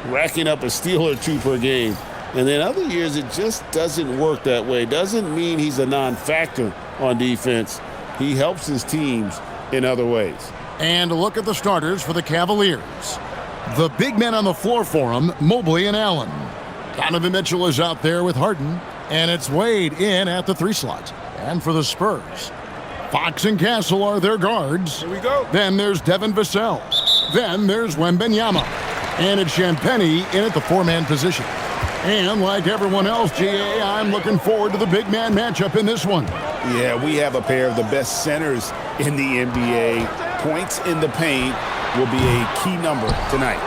racking up a steal or two per game. And then other years, it just doesn't work that way. Doesn't mean he's a non-factor on defense. He helps his teams in other ways. And a look at the starters for the Cavaliers. The big men on the floor for them, Mobley and Allen. Donovan Mitchell is out there with Harden. And it's Wade in at the 3 slot. And for the Spurs, Fox and Castle are their guards. Here we go. Then there's Devin Vassell. Then there's Wembanyama. And it's Champagnie in at the 4-man position. And like everyone else, GA, I'm looking forward to the big man matchup in this one. Yeah, we have a pair of the best centers in the NBA. Points in the paint will be a key number tonight.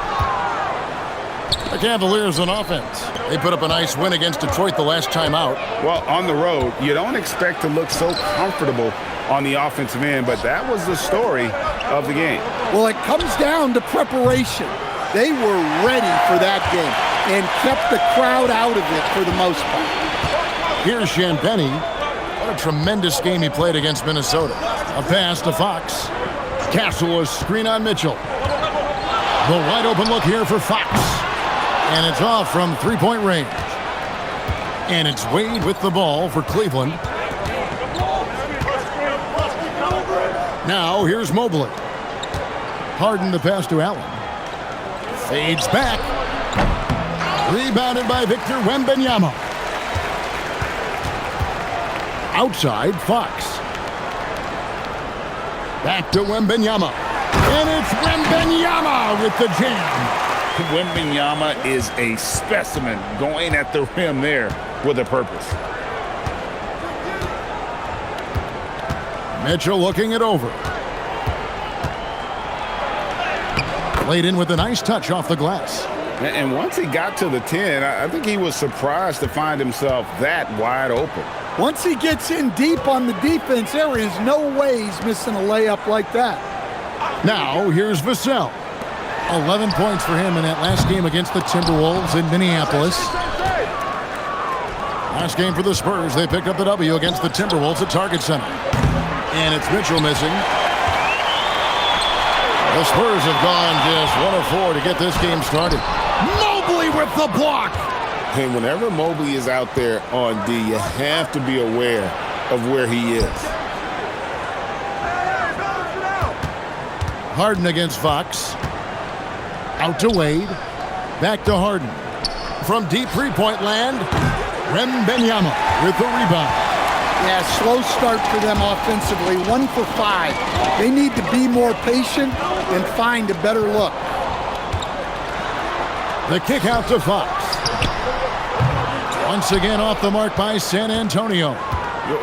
The Cavaliers on offense. They put up a nice win against Detroit the last time out. Well, on the road, you don't expect to look so comfortable on the offensive end, but that was the story of the game. Well, it comes down to preparation. They were ready for that game and kept the crowd out of it for the most part. Here's Champagnie. What a tremendous game he played against Minnesota. A pass to Fox. Castle, a screen on Mitchell. The wide open look here for Fox. And it's off from 3-point range. And it's Wade with the ball for Cleveland. Now here's Mobley. Harden the pass to Allen. Fades back. Rebounded by Victor Wembanyama. Outside, Fox. Back to Wembanyama. And it's Wembanyama with the jam. Wembanyama is a specimen going at the rim there with a purpose. Mitchell looking it over. Played in with a nice touch off the glass. And once he got to the 10, I think he was surprised to find himself that wide open. Once he gets in deep on the defense, there is no way he's missing a layup like that. Now, here's Vassell. 11 points for him in that last game against the Timberwolves in Minneapolis. Last game for the Spurs, they picked up the W against the Timberwolves at Target Center. And it's Mitchell missing. The Spurs have gone just 1 of 4 to get this game started. Mobley with the block. And whenever Mobley is out there on D, you have to be aware of where he is. Harden against Fox. Out to Wade. Back to Harden. From deep 3-point land, Wembanyama with the rebound. Yeah, slow start for them offensively. 1 for 5. They need to be more patient and find a better look. The kick out to Fox. Once again off the mark by San Antonio.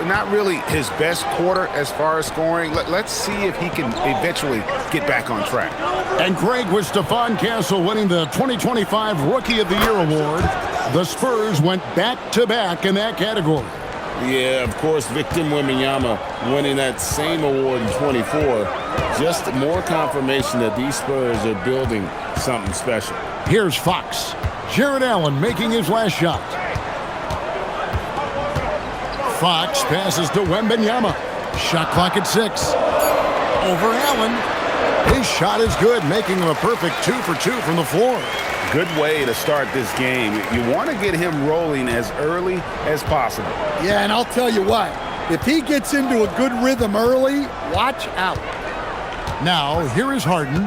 Not really his best quarter as far as scoring. Let's see if he can eventually get back on track. And Greg, with Stephon Castle winning the 2025 Rookie of the Year award, the Spurs went back-to-back in that category. Yeah, of course, Victor Wembanyama winning that same award in 24. Just more confirmation that these Spurs are building something special. Here's Fox. Jared Allen making his last shot. Fox passes to Wembanyama. Shot clock at 6. Over Allen. His shot is good, making him a perfect 2 for 2 from the floor. Good way to start this game. You want to get him rolling as early as possible. Yeah, and I'll tell you what. If he gets into a good rhythm early, watch out. Now, here is Harden.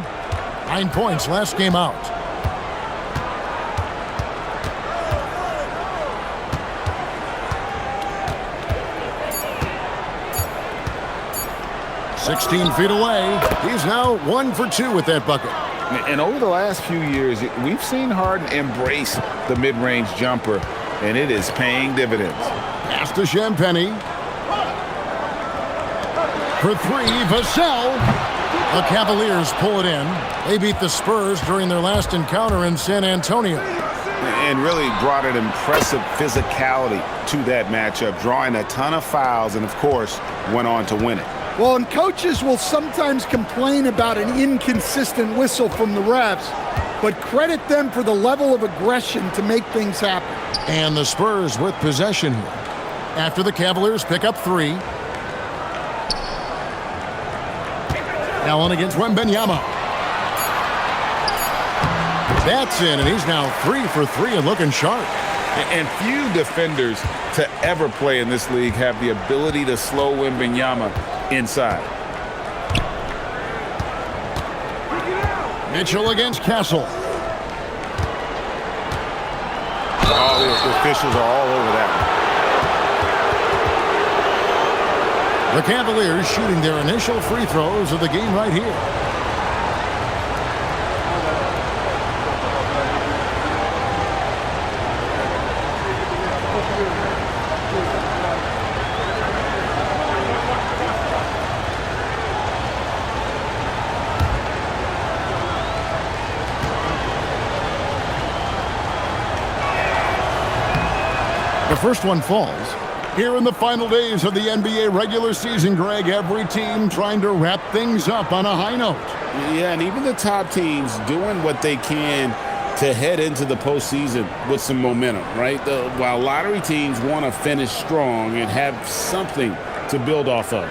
9 points last game out. "16 feet away. He's now 1 for 2 with that bucket. And over the last few years, we've seen Harden embrace the mid-range jumper, and it is paying dividends. Pass to Champagnie. For 3, Vassell. The Cavaliers pull it in. They beat the Spurs during their last encounter in San Antonio. And really brought an impressive physicality to that matchup, drawing a ton of fouls and, of course, went on to win it. Well, and coaches will sometimes complain about an inconsistent whistle from the refs, but credit them for the level of aggression to make things happen. And the Spurs with possession here. After the Cavaliers pick up 3. Allen against Wembanyama. That's in, and he's now 3 for 3 and looking sharp. And few defenders to ever play in this league have the ability to slow Wembanyama inside. Mitchell against Castle. Oh, the officials are all over that one. The Cavaliers shooting their initial free throws of the game right here. The first one falls. Here in the final days of the NBA regular season, Greg, every team trying to wrap things up on a high note. Yeah, and even the top teams doing what they can to head into the postseason with some momentum, right? While lottery teams want to finish strong and have something to build off of.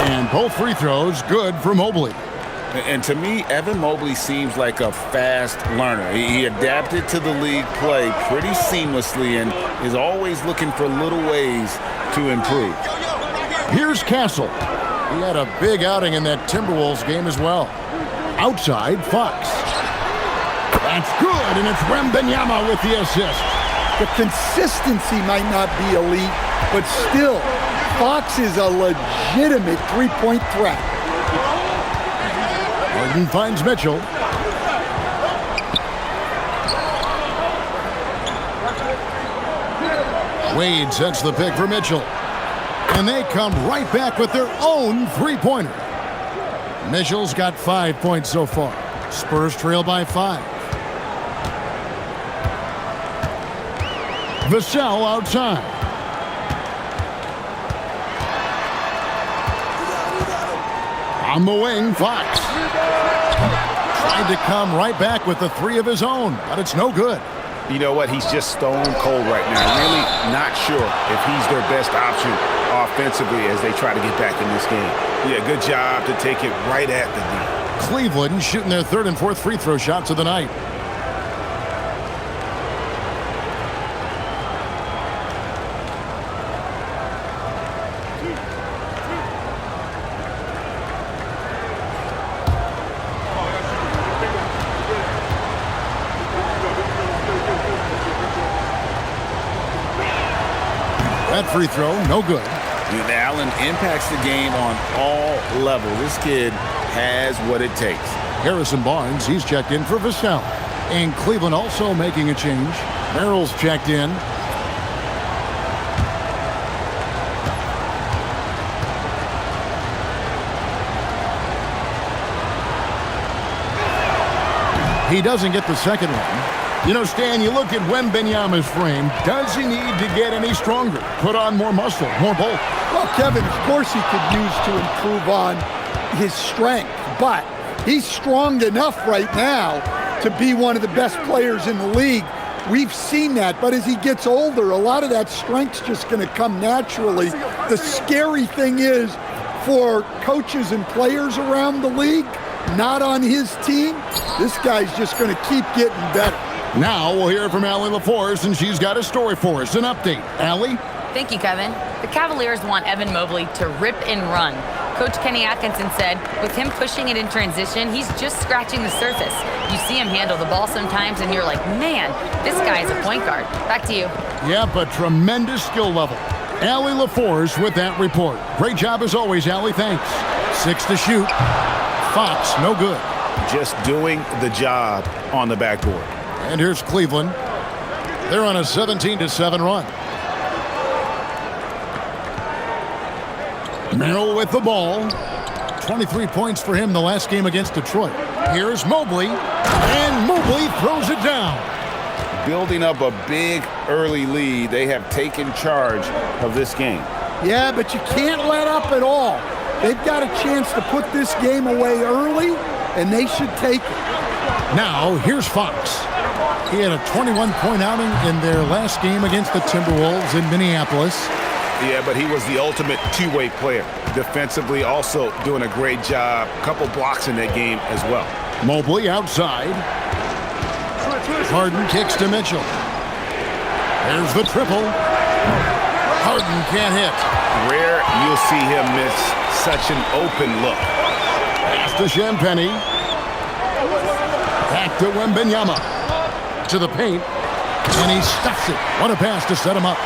And both free throws good for Mobley. And to me, Evan Mobley seems like a fast learner. He adapted to the league play pretty seamlessly and is always looking for little ways to improve. Here's Castle. He had a big outing in that Timberwolves game as well. Outside, Fox. That's good, and it's Wembanyama with the assist. The consistency might not be elite, but still, Fox is a legitimate three-point threat. Harden finds Mitchell. Wade sets the pick for Mitchell. And they come right back with their own three-pointer. Mitchell's got 5 points so far. Spurs trail by 5. Vassell outside. On the wing, Fox. Tried to come right back with the 3 of his own, but it's no good. You know what? He's just stone cold right now. Really not sure if he's their best option offensively as they try to get back in this game. Yeah, good job to take it right at the D. Cleveland shooting their 3rd and 4th free throw shots of the night. That free throw, no good. Allen impacts the game on all levels. This kid has what it takes. Harrison Barnes, he's checked in for Vassell. And Cleveland also making a change. Merrill's checked in. He doesn't get the second one. You know, Stan, you look at Wembanyama's frame. Does he need to get any stronger? Put on more muscle, more bulk? Well, Kevin, of course he could use to improve on his strength, but he's strong enough right now to be one of the best players in the league. We've seen that, but as he gets older, a lot of that strength's just going to come naturally. The scary thing is for coaches and players around the league, not on his team, this guy's just going to keep getting better. Now we'll hear from Allie LaForce, and she's got a story for us. An update. Allie? Thank you, Kevin. The Cavaliers want Evan Mobley to rip and run. Coach Kenny Atkinson said, with him pushing it in transition, he's just scratching the surface. You see him handle the ball sometimes, and you're like, man, this guy is a point guard. Back to you. Yep, a tremendous skill level. Allie LaForce with that report. Great job as always, Allie. Thanks. 6 to shoot. Fox, no good. Just doing the job on the backboard. And here's Cleveland. They're on a 17-7 run. Merrill with the ball. 23 points for him the last game against Detroit. Here's Mobley. And Mobley throws it down. Building up a big early lead, they have taken charge of this game. Yeah, but you can't let up at all. They've got a chance to put this game away early, and they should take it. Now, here's Fox. He had a 21-point outing in their last game against the Timberwolves in Minneapolis. Yeah, but he was the ultimate two-way player. Defensively, also doing a great job. A couple blocks in that game as well. Mobley outside. Harden kicks to Mitchell. There's the triple. Harden can't hit. Rare you'll see him miss such an open look. Pass to Champagny. Back to Wembanyama. To the paint. And he stuffs it. What a pass to set him up.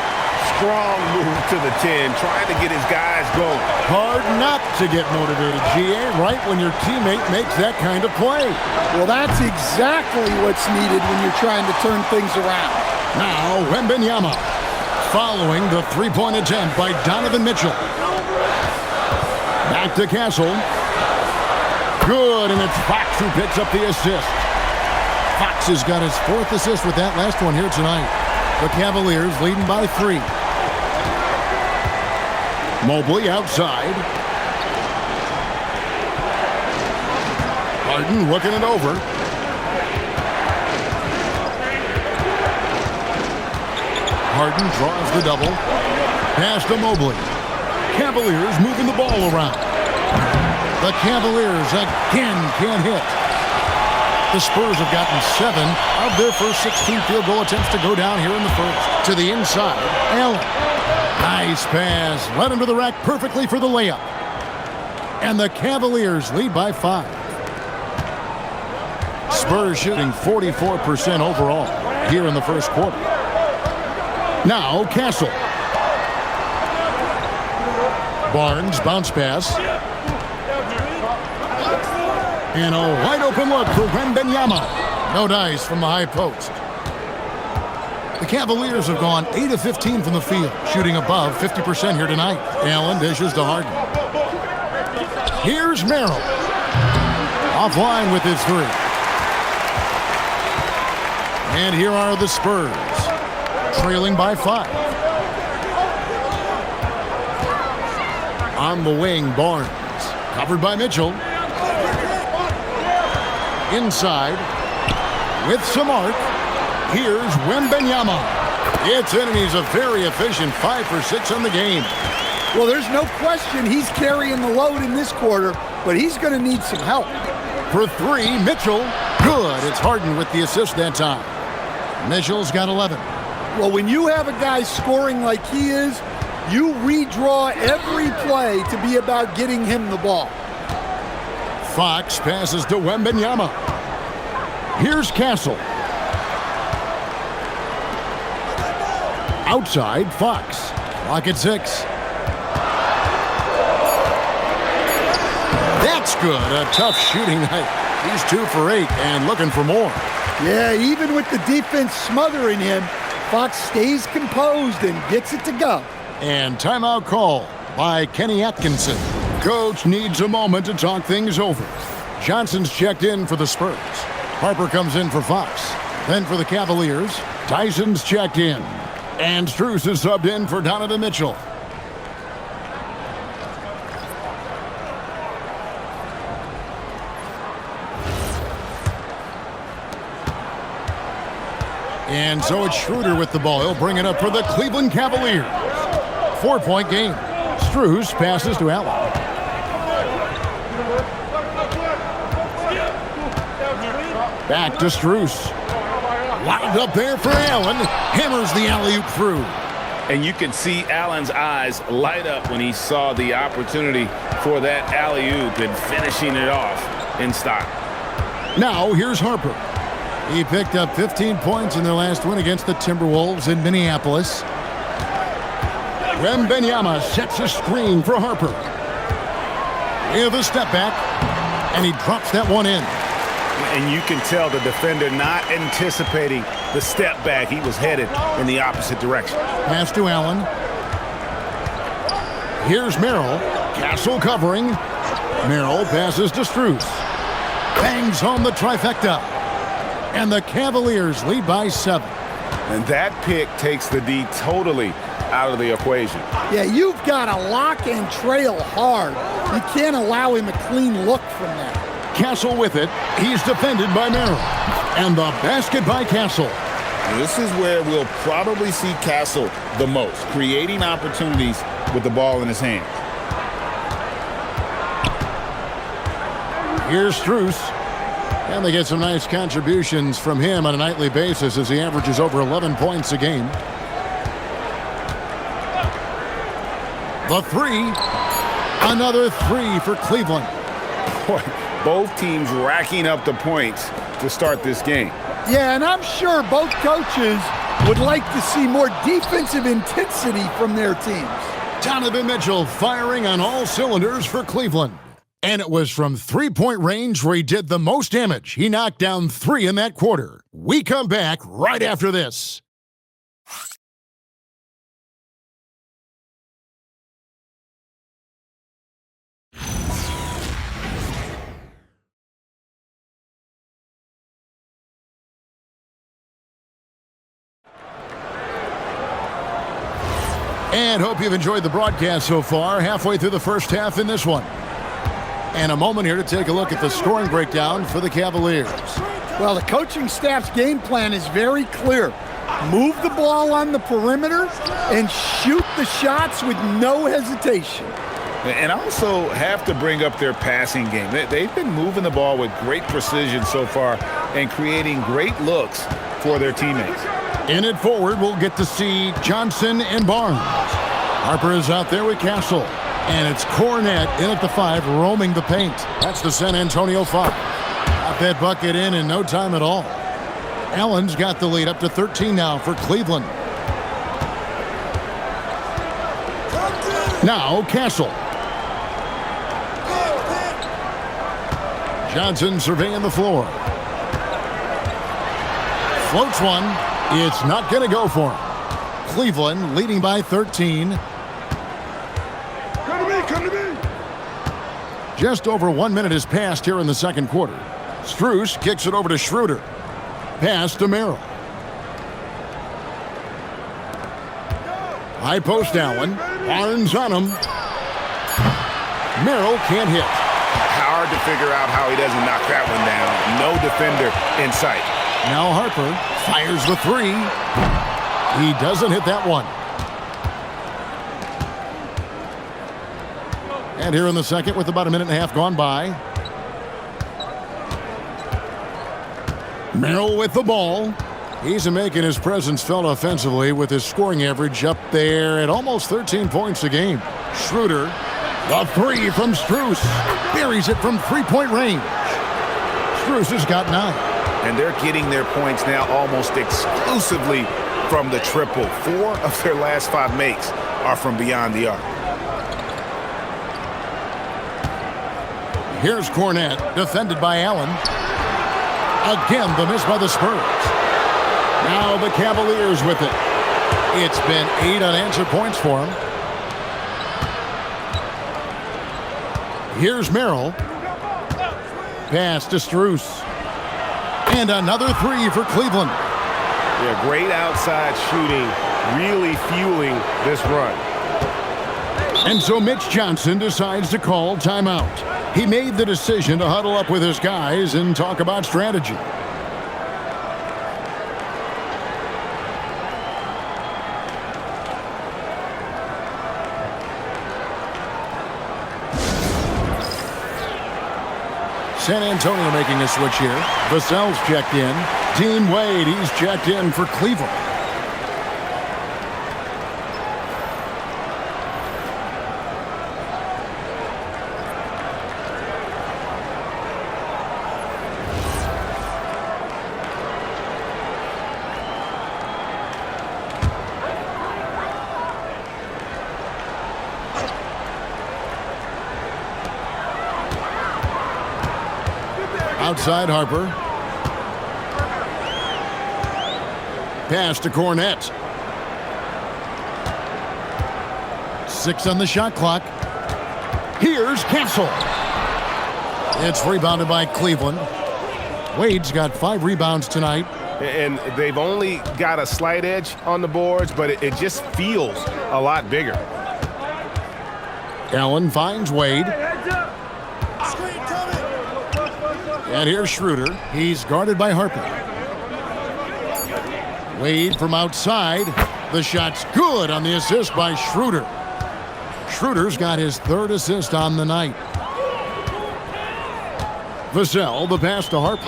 Strong move to the 10, trying to get his guys going. Hard not to get motivated, GA, right when your teammate makes that kind of play. Well, that's exactly what's needed when you're trying to turn things around. Now, Wembanyama following the three-point attempt by Donovan Mitchell. Back to Castle. Good, and it's Fox who picks up the assist. Fox has got his 4th assist with that last one here tonight. The Cavaliers leading by 3. Mobley outside. Harden looking it over. Harden draws the double. Pass to Mobley. Cavaliers moving the ball around. The Cavaliers again can't hit. The Spurs have gotten 7 of their first 16 field goal attempts to go down here in the first. To the inside, Allen. Nice pass. Led him to the rack perfectly for the layup. And the Cavaliers lead by 5. Spurs shooting 44% overall here in the first quarter. Now, Castle. Barnes, bounce pass. And a wide-open look for Wembanyama. No dice from the high post. The Cavaliers have gone 8 of 15 from the field, shooting above 50% here tonight. Allen dishes to Harden. Here's Merrill. Offline with his 3. And here are the Spurs, trailing by 5. On the wing, Barnes. Covered by Mitchell. Inside, with some arc, here's Wembanyama. It's in, and he's a very efficient 5 for 6 on the game. Well, there's no question he's carrying the load in this quarter, but he's going to need some help. For 3, Mitchell. Good. It's Harden with the assist that time. Mitchell's got 11. Well, when you have a guy scoring like he is, you redraw every play to be about getting him the ball. Fox passes to Wembanyama. Here's Castle. Outside, Fox. Clock at 6. That's good. A tough shooting night. He's 2 for 8 and looking for more. Yeah, even with the defense smothering him, Fox stays composed and gets it to go. And timeout call by Kenny Atkinson. Coach needs a moment to talk things over. Johnson's checked in for the Spurs. Harper comes in for Fox. Then for the Cavaliers, Tyson's checked in. And Strus is subbed in for Donovan Mitchell. And so it's Schroeder with the ball. He'll bring it up for the Cleveland Cavaliers. 4-point game. Strus passes to Allen. Back to Strus. Lined up there for Allen. Hammers the alley-oop through. And you can see Allen's eyes light up when he saw the opportunity for that alley-oop and finishing it off in style. Now here's Harper. He picked up 15 points in their last win against the Timberwolves in Minneapolis. Wembanyama sets a screen for Harper. With a step back, and he drops that one in. And you can tell the defender not anticipating the step back. He was headed in the opposite direction. Pass to Allen. Here's Merrill. Castle covering. Merrill passes to Strus. Bangs home the trifecta. And the Cavaliers lead by 7. And that pick takes the D totally out of the equation. Yeah, you've got to lock and trail hard. You can't allow him a clean look from that. Castle with it. He's defended by Merrill. And the basket by Castle. This is where we'll probably see Castle the most, creating opportunities with the ball in his hand. Here's Strus. And they get some nice contributions from him on a nightly basis as he averages over 11 points a game. The three. Another three for Cleveland. Boy, both teams racking up the points to start this game. Yeah, and I'm sure both coaches would like to see more defensive intensity from their teams. Donovan Mitchell firing on all cylinders for Cleveland. And it was from three-point range where he did the most damage. He knocked down 3 in that quarter. We come back right after this. And hope you've enjoyed the broadcast so far. Halfway through the first half in this one. And a moment here to take a look at the scoring breakdown for the Cavaliers. Well, the coaching staff's game plan is very clear. Move the ball on the perimeter and shoot the shots with no hesitation. And also have to bring up their passing game. They've been moving the ball with great precision so far and creating great looks for their teammates. In it forward, we'll get to see Johnson and Barnes. Harper is out there with Castle. And it's Cornette in at the 5, roaming the paint. That's the San Antonio Fox. Got that bucket in no time at all. Allen's got the lead up to 13 now for Cleveland. Now Castle. Johnson surveying the floor. Floats one. It's not going to go for him. Cleveland leading by 13. Come to me. Just over 1 minute has passed here in the second quarter. Strus kicks it over to Schroeder. Pass to Merrill. High post Allen. Barnes on him. Merrill can't hit. Hard to figure out how he doesn't knock that one down. No defender in sight. Now Harper fires the 3. He doesn't hit that one. And here in the second with about a minute and a half gone by. Merrill with the ball. He's making his presence felt offensively with his scoring average up there at almost 13 points a game. Schroeder, the 3 from Strus. Buries it from three-point range. Strus has got 9. And they're getting their points now almost exclusively from the triple. 4 of their last 5 makes are from beyond the arc. Here's Cornette, defended by Allen. Again, the miss by the Spurs. Now the Cavaliers with it. It's been 8 unanswered points for him. Here's Merrill. Pass to Strus. And another 3 for Cleveland. Yeah, great outside shooting, really fueling this run. And so Mitch Johnson decides to call timeout. He made the decision to huddle up with his guys and talk about strategy. San Antonio making a switch here. Vassell's checked in. Dean Wade, he's checked in for Cleveland. Outside Harper. Pass to Cornette. 6 on the shot clock. Here's Castle. It's rebounded by Cleveland. Wade's got 5 rebounds tonight. And they've only got a slight edge on the boards, but it just feels a lot bigger. Allen finds Wade. And here's Schroeder. He's guarded by Harper. Wade from outside. The shot's good on the assist by Schroeder. Schroeder's got his third assist on the night. Vassell, the pass to Harper.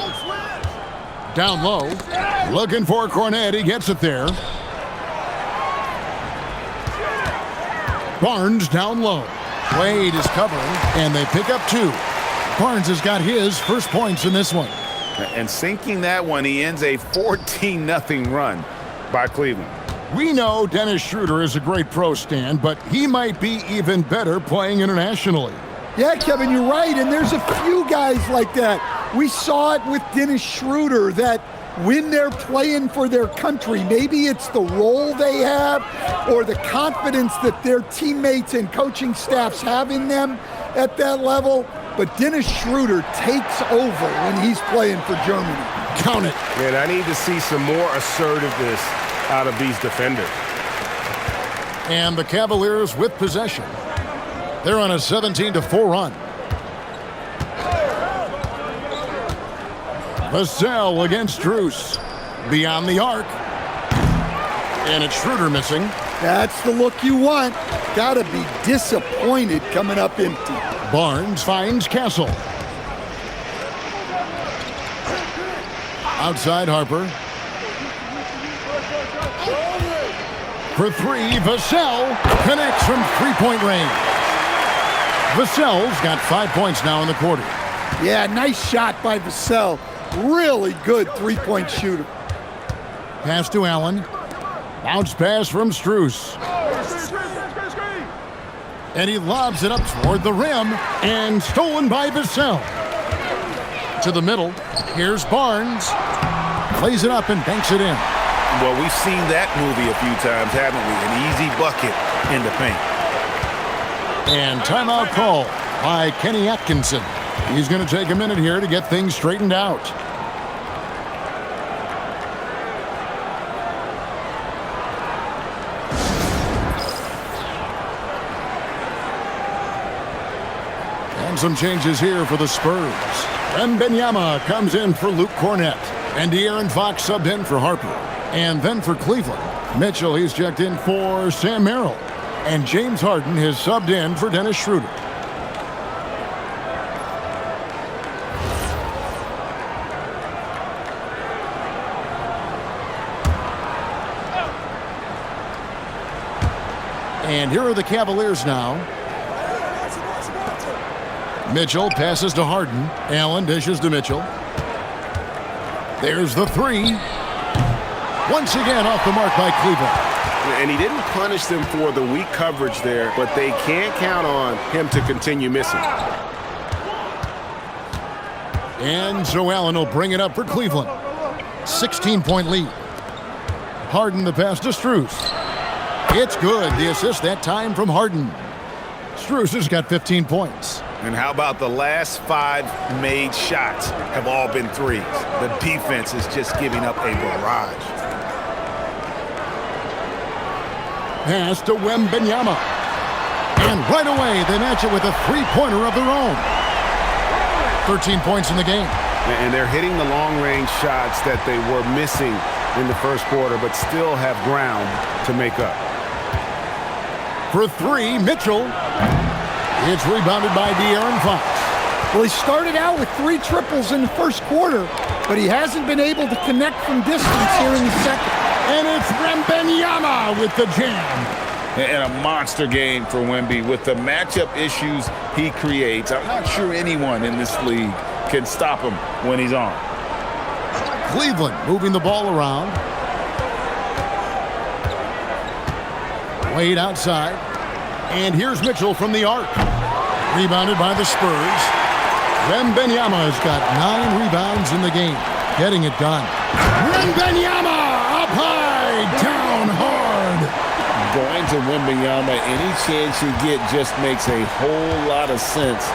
Down low. Looking for Cornet. He gets it there. Barnes down low. Wade is covering, and they pick up 2. Barnes has got his first points in this one. And sinking that one, he ends a 14-0 run by Cleveland. We know Dennis Schroeder is a great pro, Stan, but he might be even better playing internationally. Yeah, Kevin, you're right, and there's a few guys like that. We saw it with Dennis Schroeder, that when they're playing for their country, maybe it's the role they have or the confidence that their teammates and coaching staffs have in them at that level, but Dennis Schroeder takes over when he's playing for Germany. Count it. And I need to see some more assertiveness out of these defenders. And the Cavaliers with possession. They're on a 17-4 run. Vassell against Strus. Beyond the arc. And it's Schroeder missing. That's the look you want. Gotta be disappointed coming up empty. Barnes finds Castle. Outside Harper. For 3, Vassell connects from three-point range. Vassell's got 5 points now in the quarter. Yeah, nice shot by Vassell. Really good three-point shooter. Pass to Allen. Bounce pass from Strus. And he lobs it up toward the rim, and stolen by Vassell. To the middle. Here's Barnes. Plays it up and banks it in. Well, we've seen that movie a few times, haven't we? An easy bucket in the paint. And timeout call by Kenny Atkinson. He's going to take a minute here to get things straightened out. And some changes here for the Spurs. Wembanyama comes in for Luke Cornet. And De'Aaron Fox subbed in for Harper. And then for Cleveland, Mitchell, he's checked in for Sam Merrill. And James Harden has subbed in for Dennis Schroeder. And here are the Cavaliers now. Mitchell passes to Harden. Allen dishes to Mitchell. There's the 3. Once again off the mark by Cleveland. And he didn't punish them for the weak coverage there, but they can't count on him to continue missing. And so Allen will bring it up for Cleveland. 16-point lead. Harden the pass to Strus. It's good. The assist that time from Harden. Strus has got 15 points. And how about the last 5 made shots have all been threes? The defense is just giving up a barrage. Pass to Wembanyama. And right away, they match it with a three-pointer of their own. 13 points in the game. And they're hitting the long-range shots that they were missing in the first quarter, but still have ground to make up. For 3, Mitchell. It's rebounded by De'Aaron Fox. Well, he started out with 3 triples in the first quarter, but he hasn't been able to connect from distance here in the second. And it's Wembanyama with the jam. And a monster game for Wemby. With the matchup issues he creates, I'm not sure anyone in this league can stop him when he's on. Cleveland moving the ball around. Wade outside. And here's Mitchell from the arc. Rebounded by the Spurs. Wembanyama has got 9 rebounds in the game. Getting it done. Wembanyama up high, down hard. Going to Wembanyama, any chance you get just makes a whole lot of sense.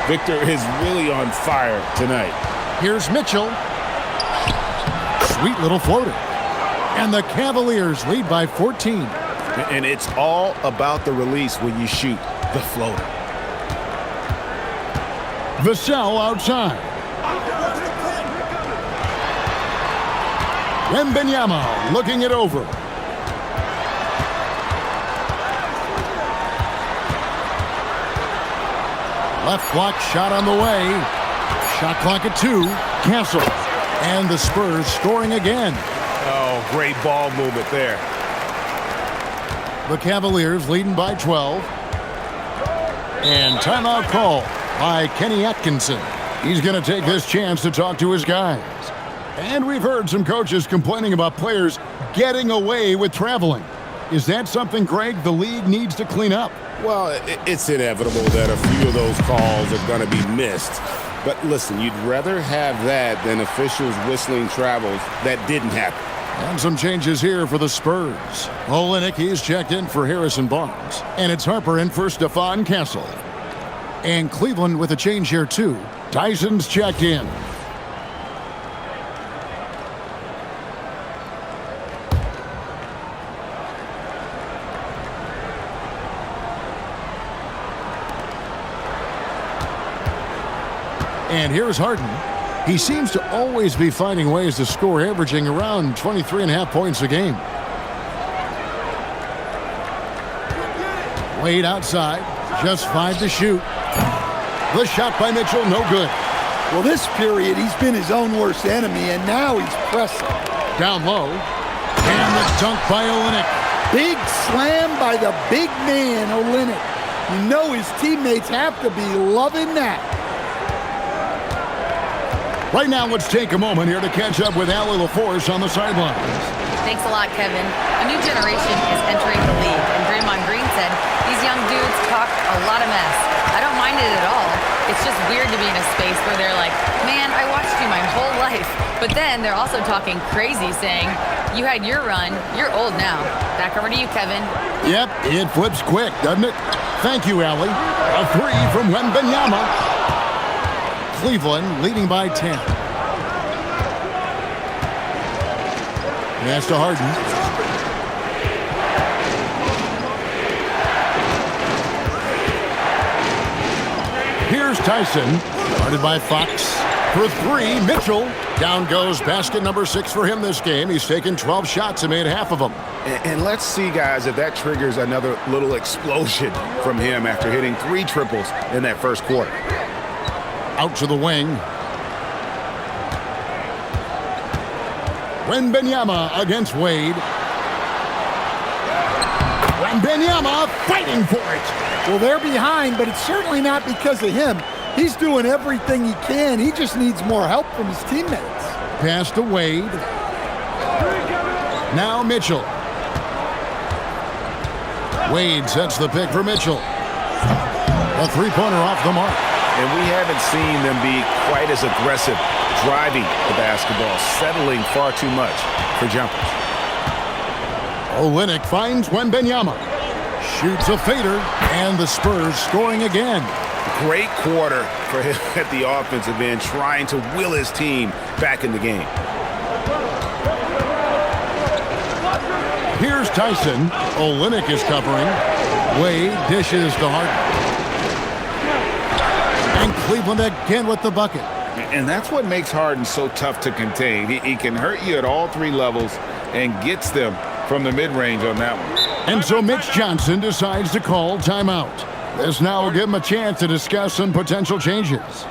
Victor is really on fire tonight. Here's Mitchell. Sweet little floater. And the Cavaliers lead by 14. And it's all about the release when you shoot the floater. Vassell outside. Wembanyama looking it over. Left block shot on the way. Shot clock at 2. Cancel. And the Spurs scoring again. Oh, great ball movement there. The Cavaliers leading by 12. And timeout call by Kenny Atkinson. He's going to take this chance to talk to his guys. And we've heard some coaches complaining about players getting away with traveling. Is that something, Greg, the league needs to clean up? Well, it's inevitable that a few of those calls are going to be missed. But listen, you'd rather have that than officials whistling travels that didn't happen. And some changes here for the Spurs. Olynyk, he's checked in for Harrison Barnes. And it's Harper in for Stephon Castle. And Cleveland with a change here, too. Tyson's checked in. And here's Harden. He seems to always be finding ways to score, averaging around 23.5 points a game. Wade outside, just 5 to shoot. The shot by Mitchell, no good. Well, this period, he's been his own worst enemy, and now he's pressing. Down low, and the dunk by Olynyk. Big slam by the big man, Olynyk. You know his teammates have to be loving that. Right now, let's take a moment here to catch up with Allie LaForce on the sidelines. Thanks a lot, Kevin. A new generation is entering the league, and Draymond Green said these young dudes talk a lot of mess. I don't mind it at all. It's just weird to be in a space where they're like, man, I watched you my whole life. But then they're also talking crazy, saying, you had your run, you're old now. Back over to you, Kevin. Yep, it flips quick, doesn't it? Thank you, Allie. A 3 from Wembanyama. Cleveland leading by 10. Pass to Harden. Here's Tyson. Guarded by Fox. For 3, Mitchell. Down goes basket number 6 for him this game. He's taken 12 shots and made half of them. And let's see, guys, if that triggers another little explosion from him after hitting 3 triples in that first quarter. Out to the wing. Wembanyama against Wade. Wembanyama fighting for it. Well, they're behind, but it's certainly not because of him. He's doing everything he can. He just needs more help from his teammates. Pass to Wade. Now Mitchell. Wade sets the pick for Mitchell. A 3-pointer off the mark. And we haven't seen them be quite as aggressive driving the basketball, settling far too much for jumpers. Olynyk finds Wembanyama. Shoots a fader, and the Spurs scoring again. Great quarter for him at the offensive end, trying to will his team back in the game. Here's Tyson. Olynyk is covering. Wade dishes to Harden. And Cleveland again with the bucket. And that's what makes Harden so tough to contain. He can hurt you at all 3 levels and gets them from the mid-range on that one. And so Mitch Johnson decides to call timeout. This now will give him a chance to discuss some potential changes.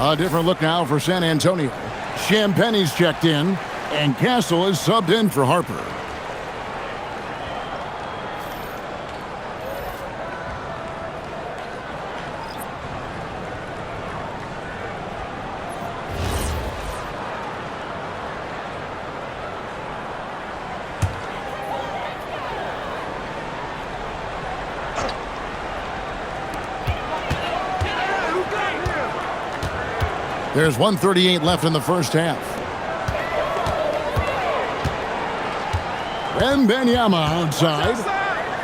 A different look now for San Antonio. Champagne's checked in, and Castle is subbed in for Harper. There's 1:38 left in the first half. Wembanyama outside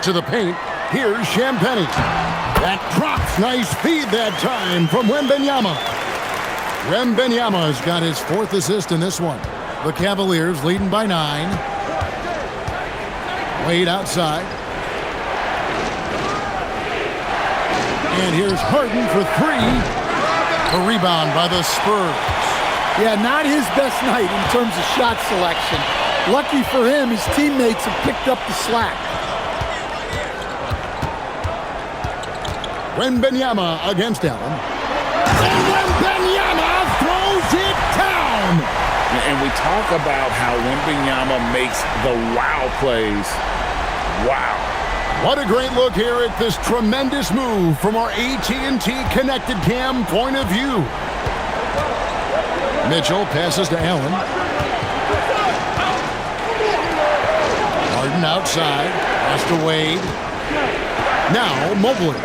to the paint. Here's Champagne. That drops. Nice feed that time from Wembanyama. Wembanyama's got his 4th assist in this one. The Cavaliers leading by 9. Wade outside. And here's Harden for 3. A rebound by the Spurs. Yeah, not his best night in terms of shot selection. Lucky for him, his teammates have picked up the slack. Wembanyama against Allen. And Wembanyama throws it down. And we talk about how Wembanyama makes the wow plays. Wow. What a great look here at this tremendous move from our AT&T Connected Cam point of view. Mitchell passes to Allen. Harden outside. Pass to Wade. Now Mobley.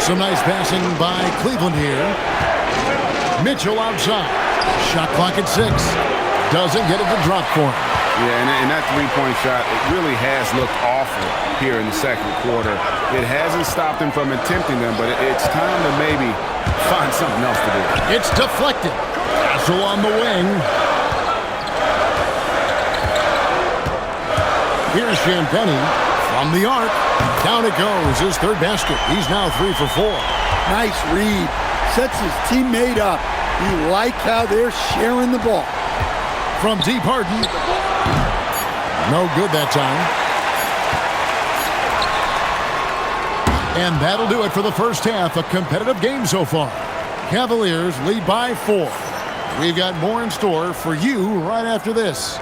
Some nice passing by Cleveland here. Mitchell outside. Shot clock at 6. Doesn't get it to drop for him. Yeah, and that three-point shot, it really has looked awful here in the second quarter. It hasn't stopped him from attempting them, but it's time to maybe find something else to do. It's deflected. Castle on the wing. Here's Champagnie from the arc. Down it goes. His third basket. He's now 3 for 4. Nice read. Sets his teammate up. You like how they're sharing the ball. From deep, Harden. No good that time. And that'll do it for the first half. A competitive game so far. Cavaliers lead by 4. We've got more in store for you right after this.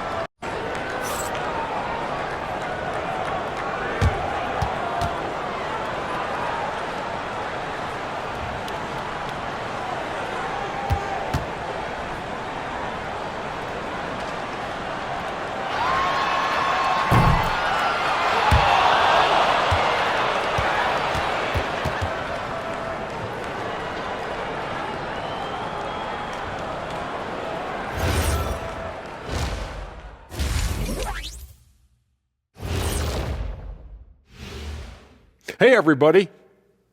Hey, everybody.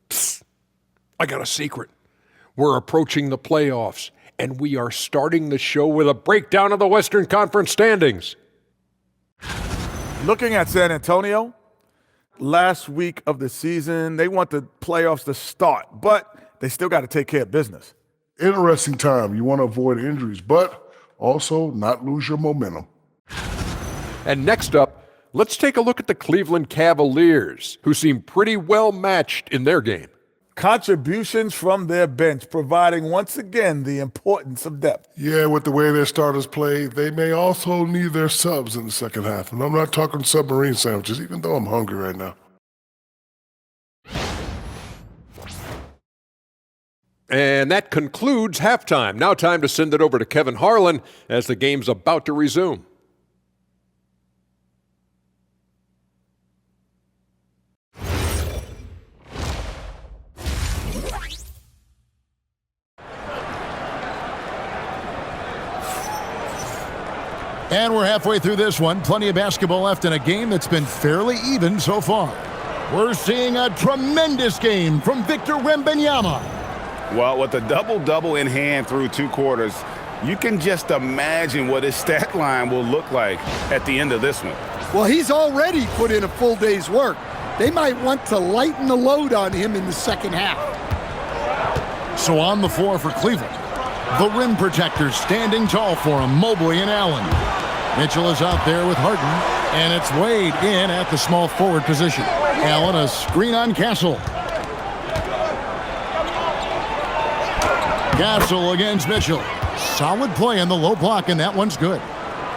Psst. I got a secret. We're approaching the playoffs, and we are starting the show with a breakdown of the Western Conference standings. Looking at San Antonio, last week of the season, they want the playoffs to start, but they still got to take care of business. Interesting time. You want to avoid injuries, but also not lose your momentum. And next up, let's take a look at the Cleveland Cavaliers, who seem pretty well matched in their game. Contributions from their bench, providing once again the importance of depth. Yeah, with the way their starters play, they may also need their subs in the second half. And I'm not talking submarine sandwiches, even though I'm hungry right now. And that concludes halftime. Now time to send it over to Kevin Harlan as the game's about to resume. And we're halfway through this one. Plenty of basketball left in a game that's been fairly even so far. We're seeing a tremendous game from Victor Wembanyama. Well, with a double-double in hand through 2 quarters, you can just imagine what his stat line will look like at the end of this one. Well, he's already put in a full day's work. They might want to lighten the load on him in the second half. So on the floor for Cleveland, the rim protectors standing tall for him, Mobley and Allen. Mitchell is out there with Harden, and it's Wade in at the small forward position. Allen a screen on Castle. Castle against Mitchell. Solid play in the low block, and that one's good.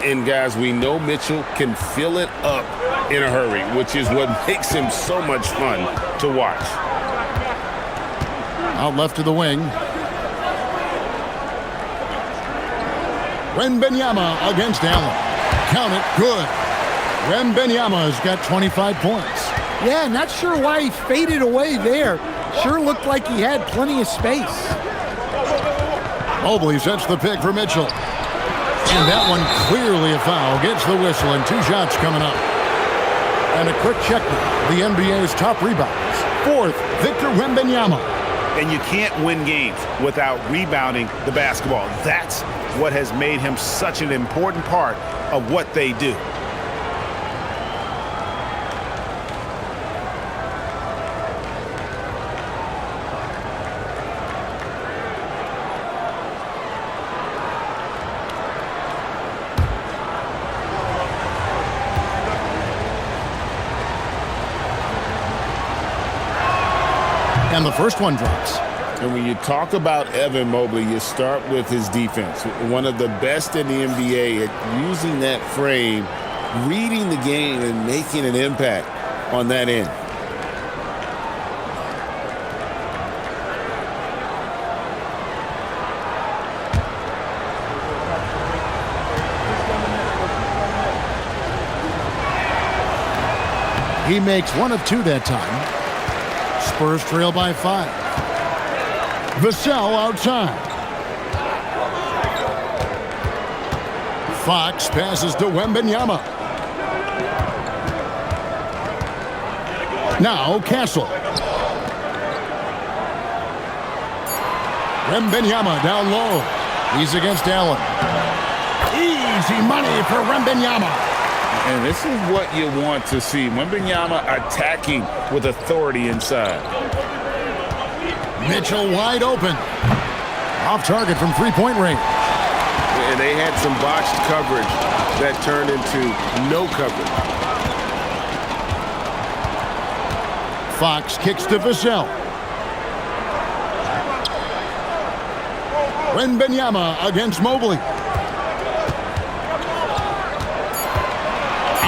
And guys, we know Mitchell can fill it up in a hurry, which is what makes him so much fun to watch. Out left to the wing. Wembanyama against Allen. Count it, good. Wembanyama's got 25 points. Yeah, not sure why he faded away there. Sure looked like he had plenty of space. Mobley sets the pick for Mitchell. And that one clearly a foul. Gets the whistle, and 2 shots coming up. And a quick check. The NBA's top rebounds. 4th, Victor Wembanyama. And you can't win games without rebounding the basketball. That's what has made him such an important part of what they do. And the first one drops. And when you talk about Evan Mobley, you start with his defense. One of the best in the NBA at using that frame, reading the game, and making an impact on that end. He makes 1 of 2 that time. Spurs trail by 5. Vassell outside. Fox passes to Wembanyama. Now Castle. Wembanyama down low. He's against Allen. Easy money for Wembanyama. And this is what you want to see. Wembanyama attacking with authority inside. Mitchell wide open. Off target from three-point range. And they had some botched coverage that turned into no coverage. Fox kicks to Vassell. Wembanyama against Mobley.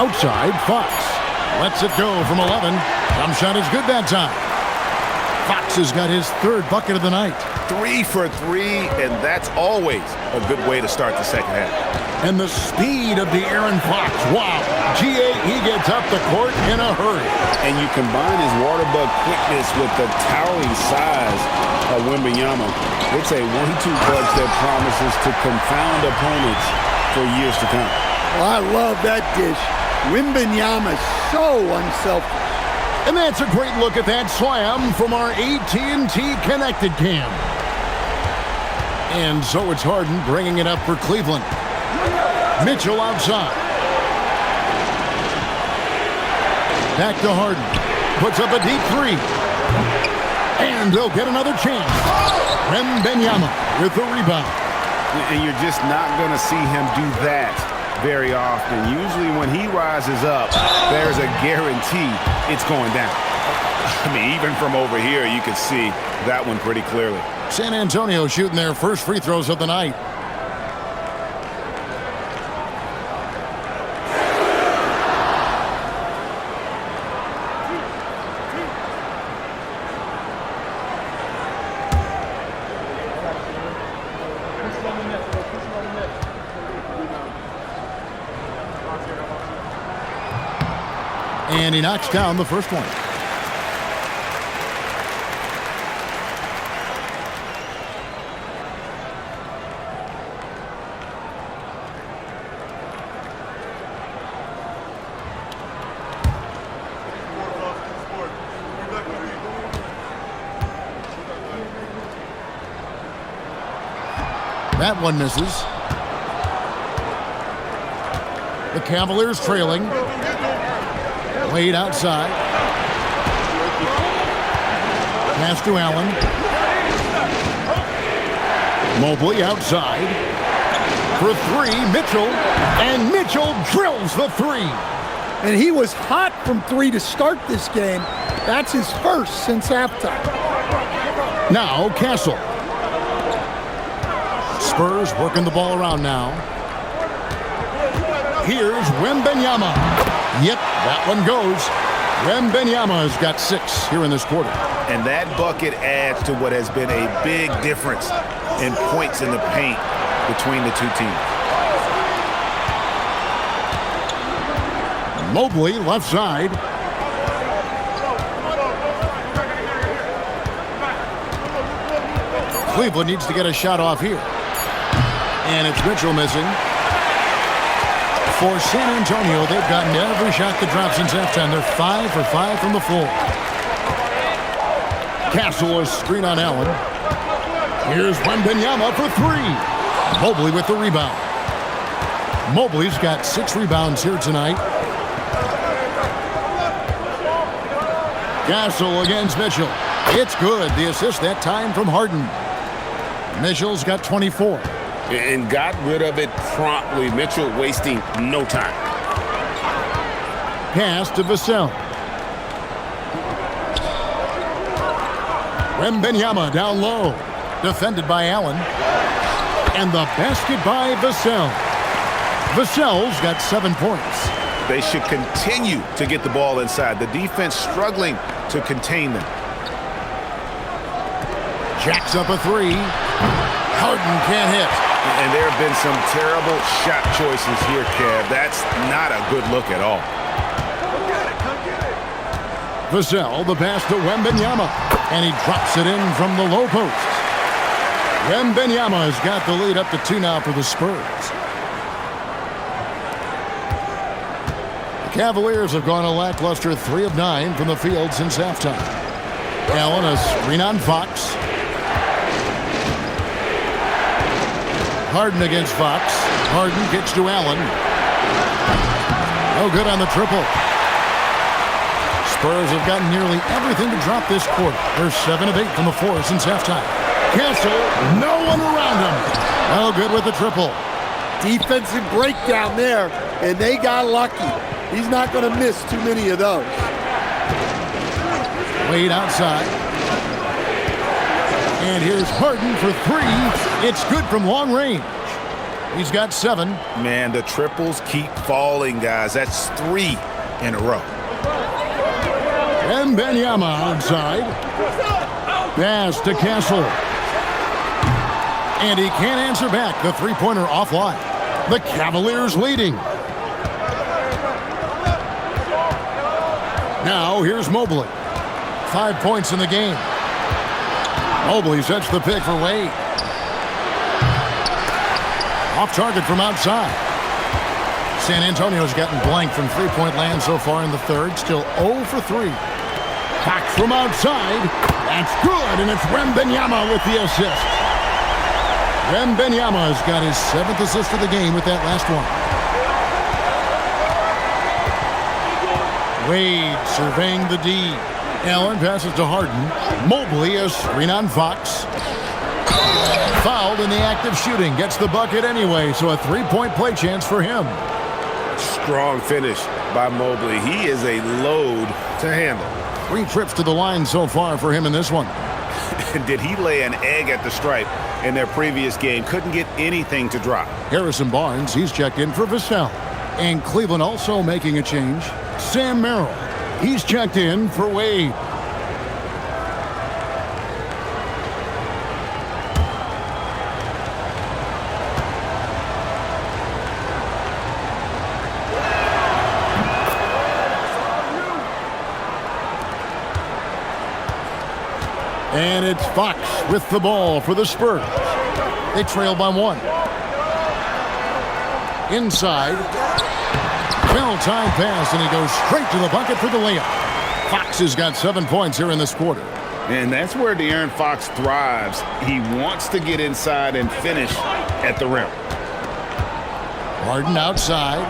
Outside, Fox lets it go from 11. Jump shot is good that time. Fox has got his 3rd bucket of the night. 3 for 3, and that's always a good way to start the second half. And the speed of the Aaron Fox. Wow. He gets up the court in a hurry. And you combine his water bug quickness with the towering size of Wembanyama. It's a 1-2 punch that promises to confound opponents for years to come. Well, I love that dish. Wembanyama so unselfish. And that's a great look at that slam from our AT&T Connected Cam. And so it's Harden bringing it up for Cleveland. Mitchell outside. Back to Harden. Puts up a deep 3. And they'll get another chance. Wembanyama with the rebound. And you're just not going to see him do that very often. Usually when he rises up, there's a guarantee it's going down. I mean, even from over here, you can see that one pretty clearly. San Antonio shooting their first free throws of the night. And he knocks down the first one. That one misses. The Cavaliers trailing. Wade outside. Pass to Allen. Mobley outside. For 3, Mitchell. And Mitchell drills the 3. And he was hot from 3 to start this game. That's his first since halftime. Now Castle. Spurs working the ball around now. Here's Wembanyama. Yep, that one goes. Wembanyama has got 6 here in this quarter. And that bucket adds to what has been a big difference in points in the paint between the two teams. Mobley left side. Cleveland needs to get a shot off here. And it's Mitchell missing. For San Antonio, they've gotten every shot that dropped since halftime. They're 5 for 5 from the floor. Castle, a screen on Allen. Here's Wembanyama for three. Mobley with the rebound. Mobley's got 6 rebounds here tonight. Castle against Mitchell. It's good. The assist that time from Harden. Mitchell's got 24. And got rid of it promptly. Mitchell wasting no time. Pass to Vassell. Wembanyama down low. Defended by Allen. And the basket by Vassell. Vassell's got 7 points. They should continue to get the ball inside. The defense struggling to contain them. Jacks up a three. Harden can't hit. And there have been some terrible shot choices here, Kev. That's not a good look at all. Vassell, the pass to Wembanyama. And he drops it in from the low post. Wembanyama has got the lead up to 2 now for the Spurs. The Cavaliers have gone a lackluster 3 of 9 from the field since halftime. Allen, a screen on Fox. Harden against Fox. Harden kicks to Allen. No good on the triple. Spurs have gotten nearly everything to drop this quarter. They're 7 of 8 from the floor since halftime. Castle, no one around him. No good with the triple. Defensive breakdown there, and they got lucky. He's not going to miss too many of those. Wade outside. And here's Harden for 3. It's good from long range. He's got 7. Man, the triples keep falling, guys. That's 3 in a row. Wembanyama outside. Pass to Castle. And he can't answer back. The three-pointer offline. The Cavaliers leading. Now here's Mobley. 5 points in the game. Mobley sets the pick for Wade. Off target from outside. San Antonio's gotten blank from three-point land so far in the third. Still 0 for 3. Back from outside. That's good, and it's Wembanyama with the assist. Wembanyama has got his 7th assist of the game with that last one. Wade surveying the D. Allen passes to Harden. Mobley, a screen on Fox. Fouled in the act of shooting. Gets the bucket anyway, so a 3-point play chance for him. Strong finish by Mobley. He is a load to handle. 3 trips to the line so far for him in this one. Did he lay an egg at the stripe in their previous game? Couldn't get anything to drop. Harrison Barnes, he's checked in for Vassell. And Cleveland also making a change. Sam Merrill, he's checked in for Wade. And it's Fox with the ball for the Spurs. They trail by 1. Inside. Well-timed pass, and he goes straight to the bucket for the layup. Fox has got 7 points here in this quarter. And that's where De'Aaron Fox thrives. He wants to get inside and finish at the rim. Harden outside.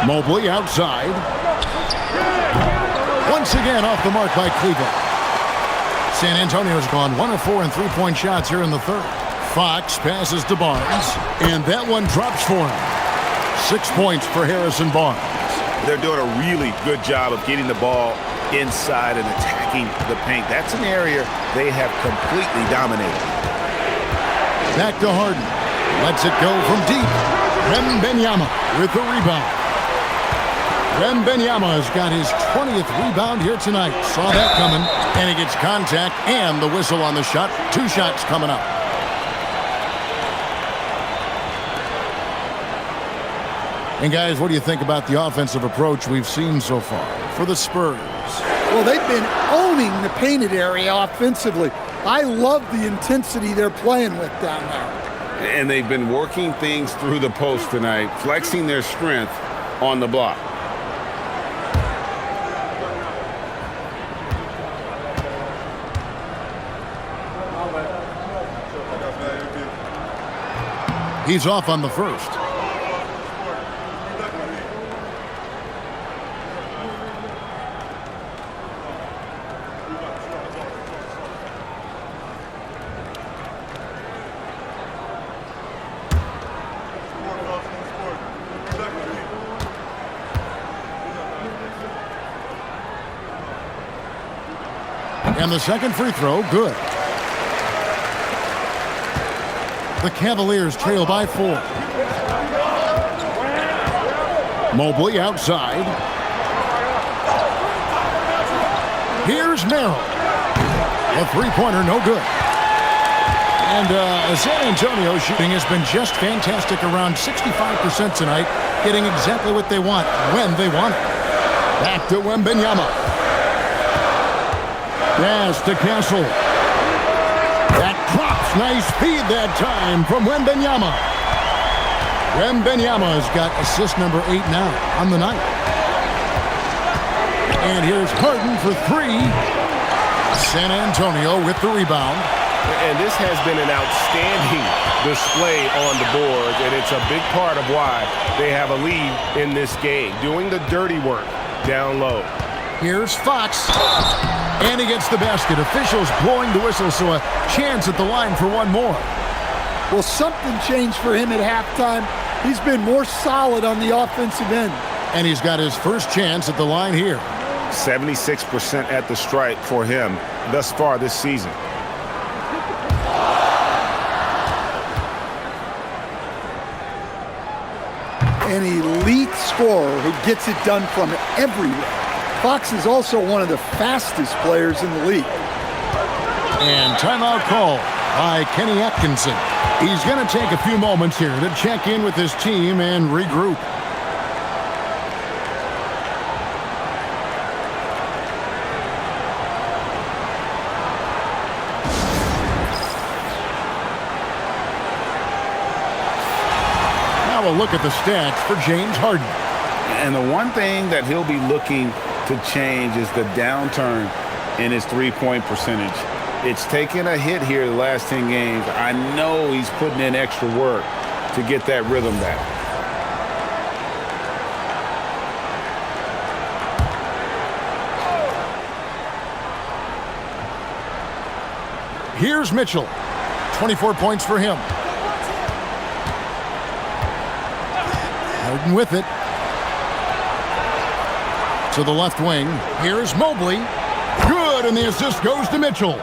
Mobley outside. Once again off the mark by Cleveland. San Antonio's gone 1 of 4 in three-point shots here in the third. Fox passes to Barnes, and that one drops for him. 6 points for Harrison Barnes. They're doing a really good job of getting the ball inside and attacking the paint. That's an area they have completely dominated. Back to Harden. Lets it go from deep. Wembanyama with the rebound. Wembanyama has got his 20th rebound here tonight. Saw that coming, and he gets contact and the whistle on the shot. 2 shots coming up. And guys, what do you think about the offensive approach we've seen so far for the Spurs? Well, they've been owning the painted area offensively. I love the intensity they're playing with down there. And they've been working things through the post tonight, flexing their strength on the block. He's off on the first. And the second free throw, good. The Cavaliers trail by 4. Mobley outside. Here's Merrill. A three-pointer, no good. And San Antonio's shooting has been just fantastic, around 65% tonight, getting exactly what they want when they want it. Back to Wembanyama. Pass to Castle. That drops. Nice feed that time from Wembanyama. Wembanyama's got assist number 8 now on the night. And here's Harden for 3. San Antonio with the rebound. And this has been an outstanding display on the board, and it's a big part of why they have a lead in this game, doing the dirty work down low. Here's Fox. And he gets the basket. Officials blowing the whistle, so a chance at the line for one more. Well, something changed for him at halftime. He's been more solid on the offensive end. And he's got his first chance at the line here. 76% at the stripe for him thus far this season. An elite scorer who gets it done from everywhere. Fox is also one of the fastest players in the league. And timeout call by Kenny Atkinson. He's going to take a few moments here to check in with his team and regroup. Now a look at the stats for James Harden. And the one thing that he'll be looking to change is the downturn in his three-point percentage. It's taken a hit here the last 10 games. I know he's putting in extra work to get that rhythm back. Here's Mitchell. 24 points for him. Harden with it. To the left wing. Here's Mobley. Good, and the assist goes to Mitchell.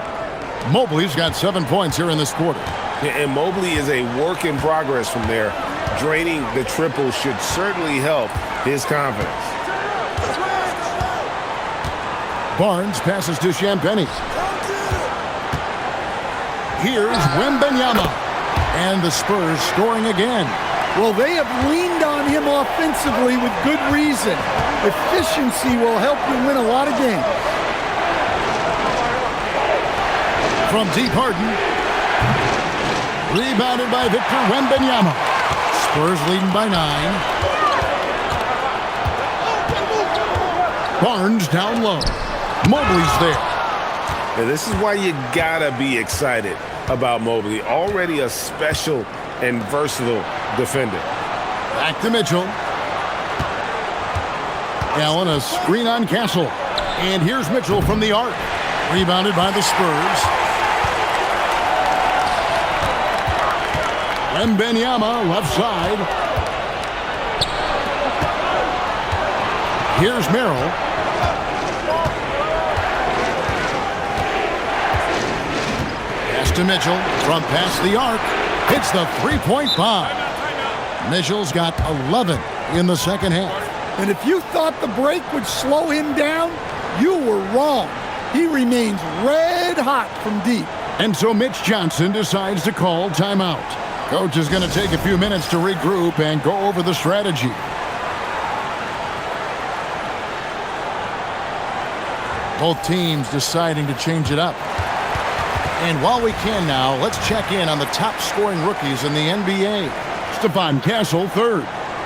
Mobley's got 7 points here in this quarter. And Mobley is a work in progress from there. Draining the triple should certainly help his confidence. Barnes passes to Champagnie. Here's Wembanyama. And the Spurs scoring again. Well, they have leaned on him offensively with good reason. Efficiency will help you win a lot of games. From deep, Harden. Rebounded by Victor Wembanyama. Spurs leading by 9. Barnes down low. Mobley's there. And this is why you gotta be excited about Mobley. Already a special and versatile defender. Back to Mitchell. Allen, a screen on Castle. And here's Mitchell from the arc. Rebounded by the Spurs. Wembanyama, left side. Here's Merrill. Pass to Mitchell from past the arc. Hits the three-point bomb. Mitchell's got 11 in the second half. And if you thought the break would slow him down, you were wrong. He remains red hot from deep. And so Mitch Johnson decides to call timeout. Coach is going to take a few minutes to regroup and go over the strategy. Both teams deciding to change it up. And while we can now, let's check in on the top scoring rookies in the NBA. Stephon Castle, third.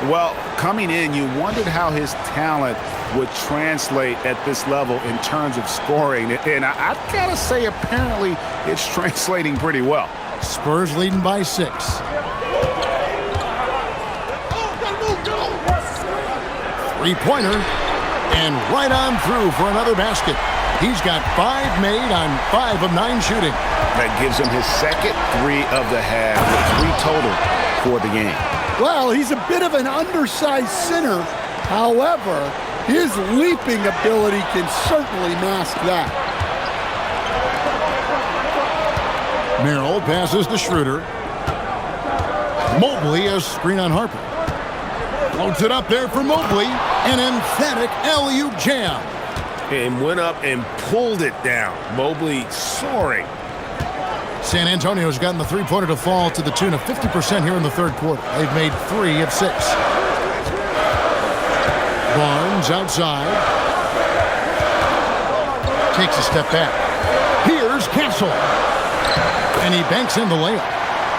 Well, coming in, you wondered how his talent would translate at this level in terms of scoring. And I gotta say, apparently, it's translating pretty well. Spurs leading by 6. Three-pointer. And right on through for another basket. He's got 5 made on 5 of 9 shooting. That gives him his second 3 of the half, with 3 total for the game. Well, he's a bit of an undersized center. However, his leaping ability can certainly mask that. Merrill passes to Schroeder. Mobley a screen on Harper. Floats it up there for Mobley. An emphatic alley-oop jam. And went up and pulled it down. Mobley soaring. San Antonio's gotten the three-pointer to fall to the tune of 50% here in the third quarter. They've made 3 of 6. Barnes outside. Takes a step back. Here's Castle. And he banks in the layup.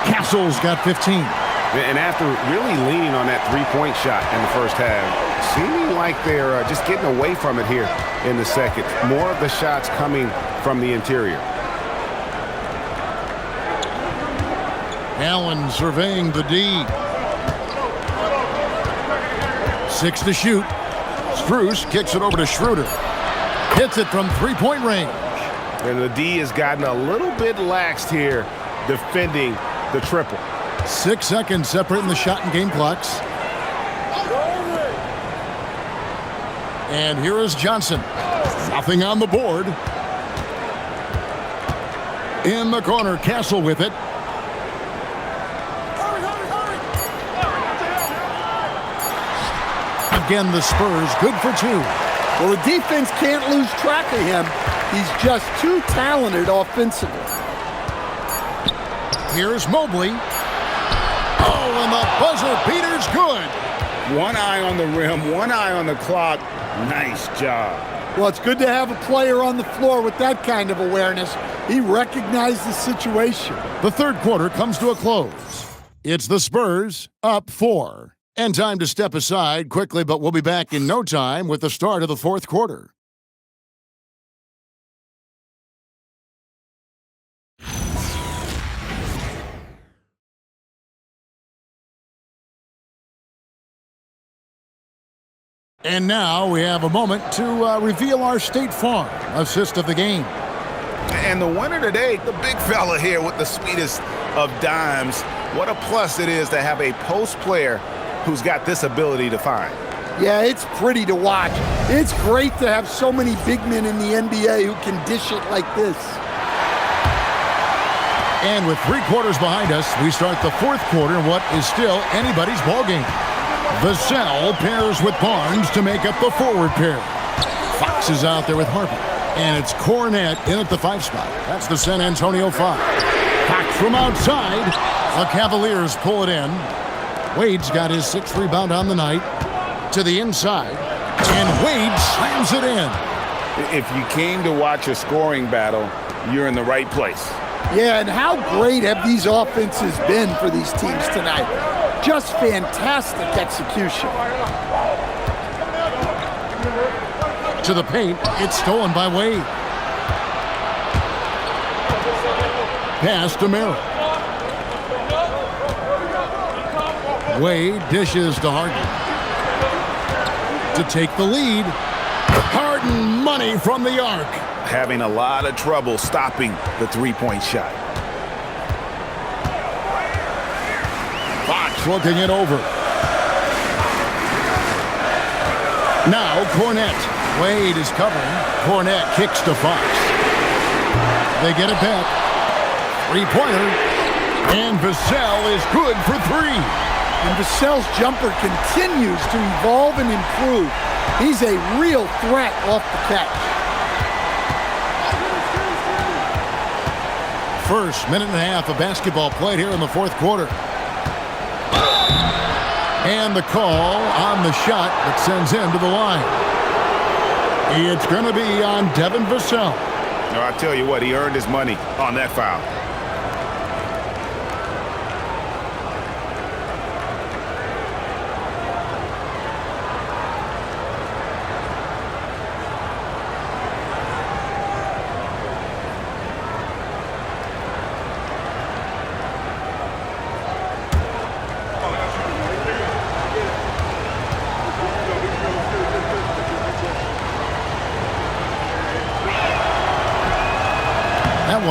Castle's got 15. And after really leaning on that three-point shot in the first half, seeming like they're just getting away from it here in the second. More of the shots coming from the interior. Allen surveying the D. 6 to shoot. Strus kicks it over to Schroeder. Hits it from three-point range. And the D has gotten a little bit laxed here defending the triple. 6 seconds separating the shot and game clocks. And here is Johnson. Nothing on the board. In the corner, Castle with it. Again, the Spurs good for 2. Well, the defense can't lose track of him. He's just too talented offensively. Here's Mobley. Oh, and the buzzer beater's good. One eye on the rim, one eye on the clock. Nice job. Well, it's good to have a player on the floor with that kind of awareness. He recognized the situation. The third quarter comes to a close. It's the Spurs up 4. And time to step aside quickly, but we'll be back in no time with the start of the fourth quarter. And now we have a moment to reveal our State Farm assist of the game. And the winner today, the big fella here with the sweetest of dimes. What a plus it is to have a post player who's got this ability to find. Yeah, it's pretty to watch. It's great to have so many big men in the NBA who can dish it like this. And with 3 quarters behind us, we start the fourth quarter in what is still anybody's ballgame. Vassell pairs with Barnes to make up the forward pair. Fox is out there with Harper. And it's Cornette in at the 5 spot. That's the San Antonio 5. Fox from outside. The Cavaliers pull it in. Wade's got his 6th rebound on the night. To the inside. And Wade slams it in. If you came to watch a scoring battle, you're in the right place. Yeah, and how great have these offenses been for these teams tonight? Just fantastic execution. To the paint, it's stolen by Wade. Pass to Merrill. Wade dishes to Harden. To take the lead. Harden money from the arc. Having a lot of trouble stopping the three-point shot. Fox looking it over. Now Cornette. Wade is covering. Cornette kicks to Fox. They get it back. Three-pointer. And Vassell is good for 3. And Vassell's jumper continues to evolve and improve. He's a real threat off the catch. First minute and a half of basketball played here in the fourth quarter. And the call on the shot that sends him to the line. It's going to be on Devin Vassell. No, I tell you what, he earned his money on that foul.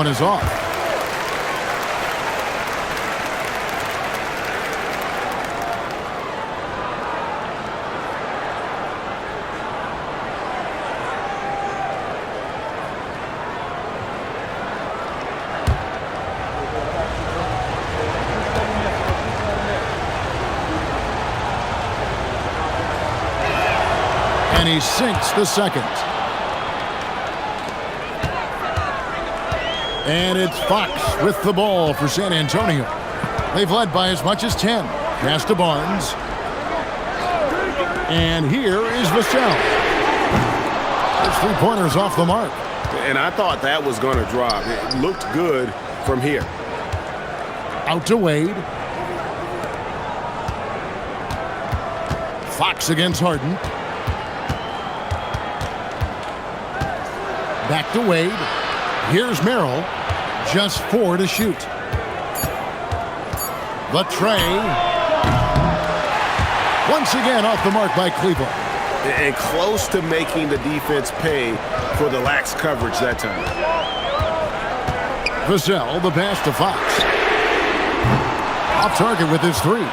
one is off. And he sinks the second. And it's Fox with the ball for San Antonio. They've led by as much as 10. Pass to Barnes. And here is Vassell. There's 3-pointers off the mark. And I thought that was going to drop. It looked good from here. Out to Wade. Fox against Harden. Back to Wade. Here's Merrill. Just 4 to shoot. The tray. Once again off the mark by Cleveland. And close to making the defense pay for the lax coverage that time. Vassell, the pass to Fox. Off target with his 3.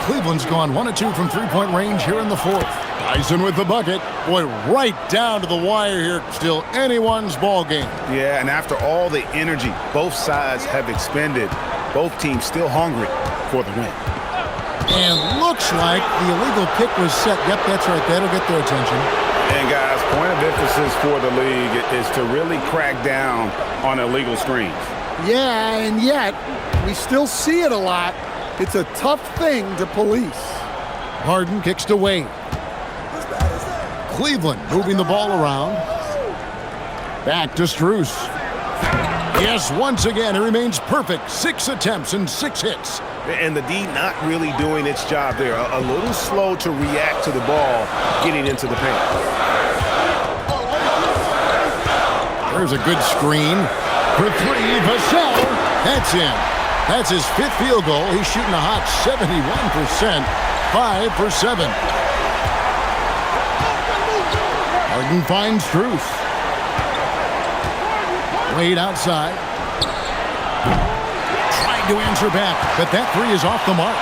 Cleveland's gone 1 of 2 from 3-point range here in the fourth. Tyson with the bucket. Boy, right down to the wire here. Still anyone's ball game. Yeah, and after all the energy both sides have expended, both teams still hungry for the win. And looks like the illegal kick was set. Yep, that's right. That'll get their attention. And guys, point of emphasis for the league is to really crack down on illegal screens. Yeah, and yet we still see it a lot. It's a tough thing to police. Harden kicks to Wade. Cleveland moving the ball around. Back to Strus. Yes, once again, it remains perfect. 6 attempts and 6 hits. And the D not really doing its job there. A little slow to react to the ball getting into the paint. There's a good screen. For 3, Vassell. That's in. That's his 5th field goal. He's shooting a hot 71%. 5 for 7. Harden finds Strus. Wade outside. Trying to answer back, but that 3 is off the mark.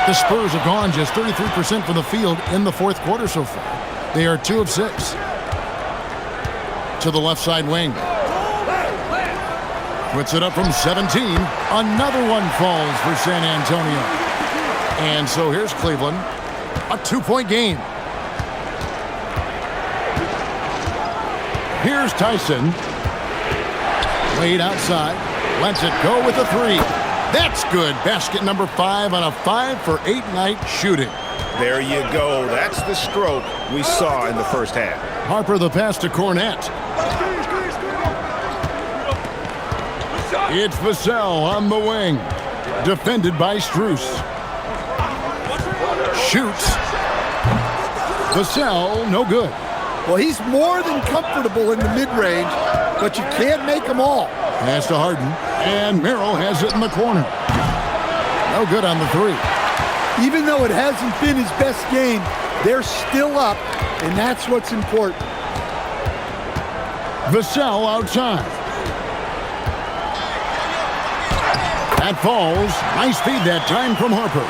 The Spurs have gone just 33% from the field in the fourth quarter so far. They are 2 of 6. To the left side wing. Puts it up from 17. Another one falls for San Antonio. And so here's Cleveland. A 2-point game. Here's Tyson. Wade outside. Lets it go with a 3. That's good. Basket number 5 on a 5 for 8 night shooting. There you go. That's the stroke we saw in the first half. Harper the pass to Cornette. It's Vassell on the wing. Defended by Strus. Shoots. Vassell, no good. Well, he's more than comfortable in the mid-range, but you can't make them all. Pass to Harden. And Merrill has it in the corner. No good on the 3. Even though it hasn't been his best game, they're still up, and that's what's important. Vassell outside. That falls. Nice feed that time from Harper.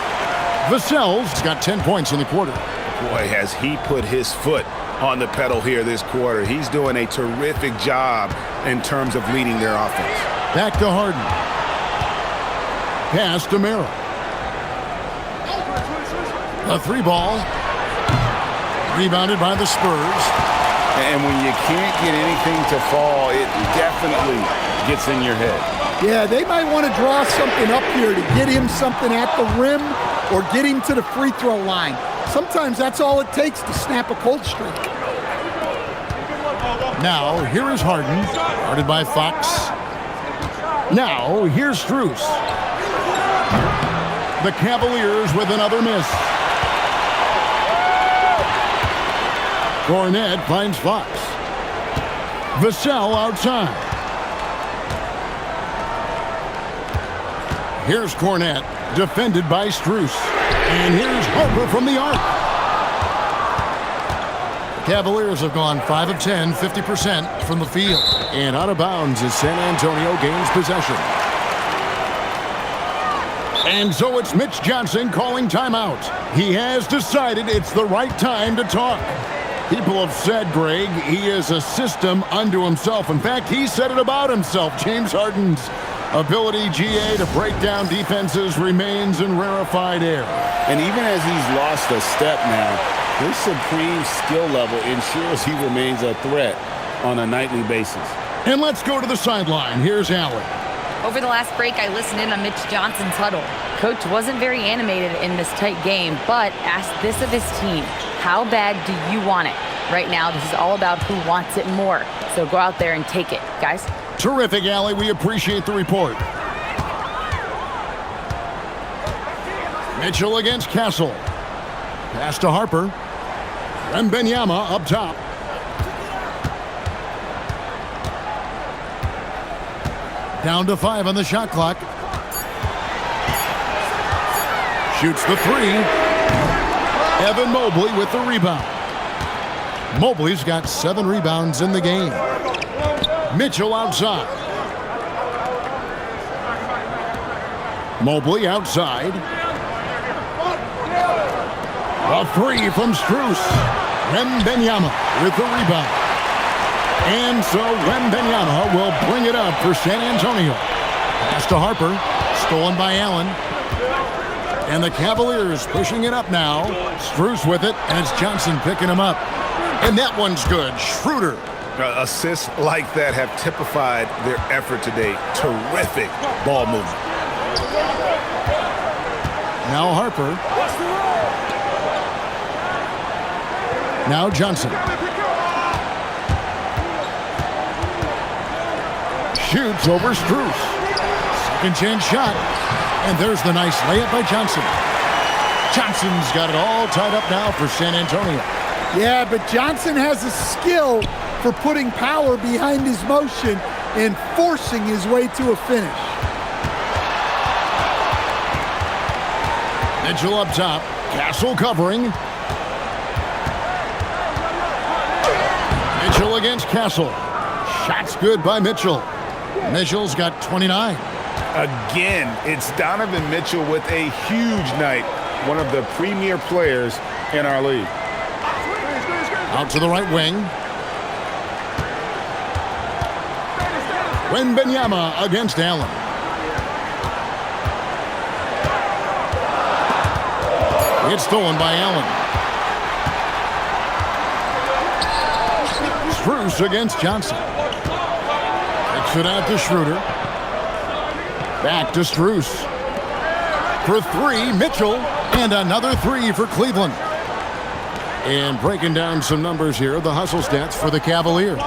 Vassell's got 10 points in the quarter. Boy, has he put his foot on the pedal here this quarter. He's doing a terrific job in terms of leading their offense. Back to Harden. Pass to Merrill. A 3-ball. Rebounded by the Spurs. And when you can't get anything to fall, it definitely gets in your head. Yeah, they might want to draw something up here to get him something at the rim or get him to the free throw line. Sometimes that's all it takes to snap a cold streak. Now, here is Harden, guarded by Fox. Now, here's Strus. The Cavaliers with another miss. Cornette finds Fox. Vassell outside. Here's Cornette, defended by Strus. And here's Harper from the arc. Cavaliers have gone 5 of 10, 50% from the field. And out of bounds as San Antonio gains possession. And so it's Mitch Johnson calling timeout. He has decided it's the right time to talk. People have said, Greg, he is a system unto himself. In fact, he said it about himself. James Harden's ability, GA, to break down defenses remains in rarefied air. And even as he's lost a step now, his supreme skill level ensures he remains a threat on a nightly basis. And let's go to the sideline. Here's Allen. Over the last break, I listened in on Mitch Johnson's huddle. Coach wasn't very animated in this tight game, but asked this of his team. How bad do you want it? Right now, this is all about who wants it more. So go out there and take it, guys. Terrific, Allie. We appreciate the report. Mitchell against Castle. Pass to Harper. Wembanyama up top. Down to 5 on the shot clock. Shoots the 3. Evan Mobley with the rebound. Mobley's got 7 rebounds in the game. Mitchell outside. Mobley outside. A 3 from Strus. Wembanyama with the rebound. And so Wembanyama will bring it up for San Antonio. Pass to Harper. Stolen by Allen. And the Cavaliers pushing it up now. Strus with it, and it's Johnson picking him up. And that one's good. Schroeder. Assists like that have typified their effort today. Terrific ball movement. Now Harper. Now Johnson. Shoots over Strus. Second chance shot. And there's the nice layup by Johnson. Johnson's got it all tied up now for San Antonio. Yeah, but Johnson has a skill for putting power behind his motion and forcing his way to a finish. Mitchell up top. Castle covering. Mitchell against Castle. Shots good by Mitchell. Mitchell's got 29. Again, it's Donovan Mitchell with a huge night. One of the premier players in our league. Out to the right wing. Wembanyama against Allen. It's stolen by Allen. Strus against Johnson. Kicks it out to Schroeder. Back to Strus. For 3, Mitchell. And another 3 for Cleveland. And breaking down some numbers here, the hustle stats for the Cavaliers.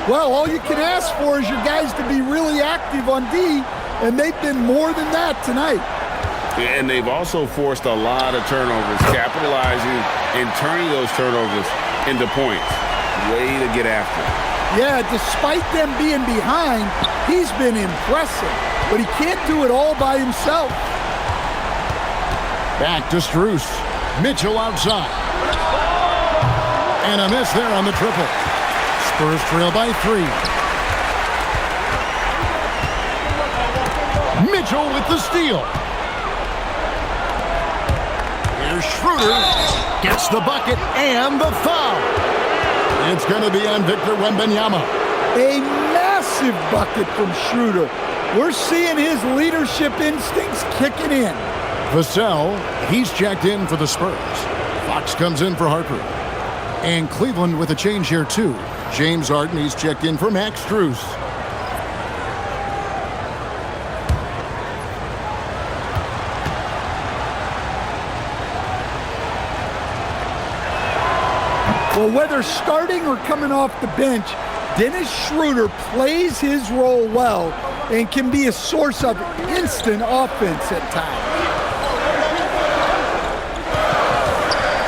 Well, all you can ask for is your guys to be really active on D, and they've been more than that tonight. And they've also forced a lot of turnovers, capitalizing and turning those turnovers into points. Way to get after. Yeah, despite them being behind, he's been impressive, but he can't do it all by himself. Back to Strus. Mitchell outside. And a miss there on the triple. Spurs trail by 3. Mitchell with the steal. Here's Schroeder. Gets the bucket and the foul. It's going to be on Victor Wembanyama. A massive bucket from Schroeder. We're seeing his leadership instincts kicking in. Vassell, he's checked in for the Spurs. Fox comes in for Harper. And Cleveland with a change here, too. James Harden, he's checked in for Max Strus. Well, whether starting or coming off the bench, Dennis Schroeder plays his role well and can be a source of instant offense at times.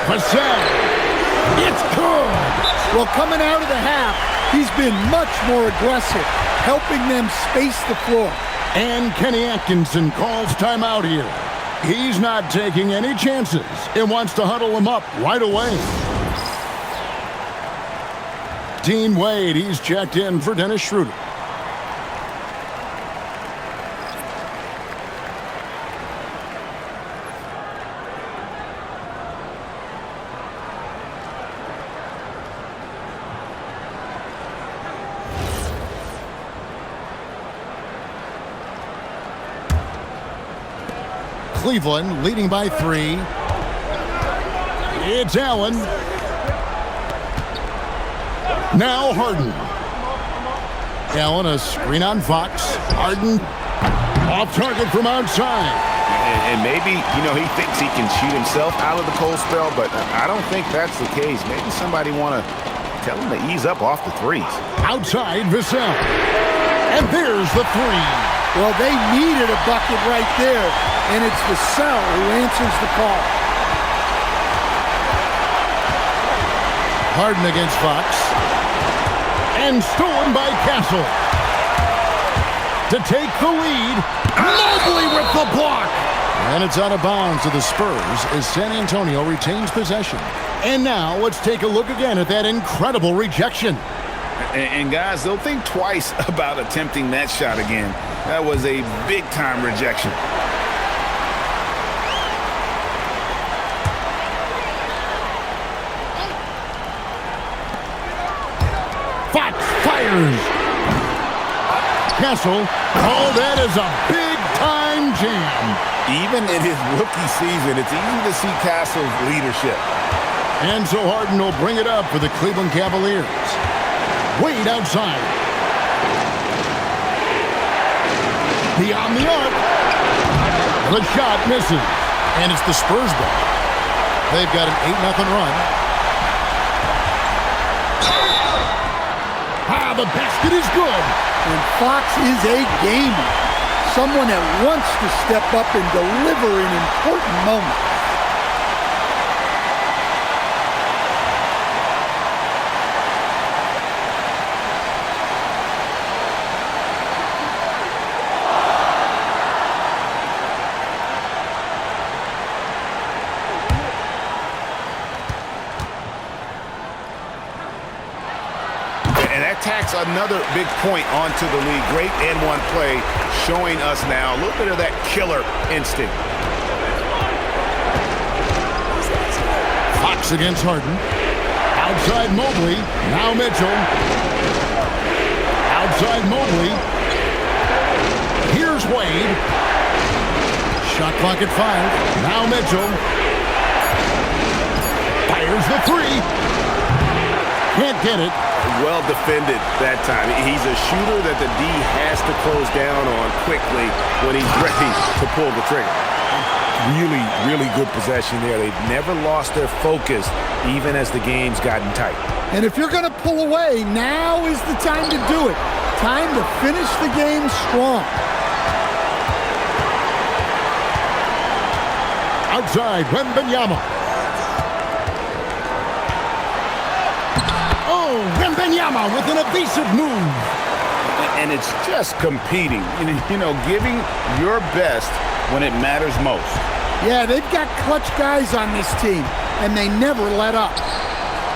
Vassell. It's good. Well, coming out of the half, he's been much more aggressive, helping them space the floor. And Kenny Atkinson calls timeout here. He's not taking any chances and wants to huddle him up right away. Dean Wade, he's checked in for Dennis Schroeder. Cleveland leading by 3. It's Allen. Now Harden. Allen, a screen on Fox. Harden off target from outside. And maybe, he thinks he can shoot himself out of the cold spell, but I don't think that's the case. Maybe somebody want to tell him to ease up off the threes. Outside Vassell. And there's the 3. Well, they needed a bucket right there, and it's Vassell who answers the call. Harden against Fox. And stolen by Castle. To take the lead. Mobley with the block. And it's out of bounds to the Spurs as San Antonio retains possession. And now let's take a look again at that incredible rejection. And guys, they'll think twice about attempting that shot again. That was a big-time rejection. Fox fires. Castle. Oh, that is a big-time jam. Even in his rookie season, it's easy to see Castle's leadership. And so Harden will bring it up for the Cleveland Cavaliers. Wade outside. Beyond the arc. The shot misses. And it's the Spurs ball. They've got an 8-0 run. The basket is good. And Fox is a gamer. Someone that wants to step up and deliver in important moments. Tacks another big point onto the league. Great and-one play, showing us now a little bit of that killer instinct. Fox against Harden. Outside Mobley. Now Mitchell. Outside Mobley. Here's Wade. Shot clock at 5. Now Mitchell. Fires the 3. Can't get it. Well defended that time. He's a shooter that the D has to close down on quickly when he's ready to pull the trigger. Really, really good possession there. They've never lost their focus, even as the game's gotten tight. And if you're going to pull away, now is the time to do it. Time to finish the game strong. Outside, Wembanyama. Wembanyama with an evasive move. And it's just competing, giving your best when it matters most. Yeah, they've got clutch guys on this team, and they never let up.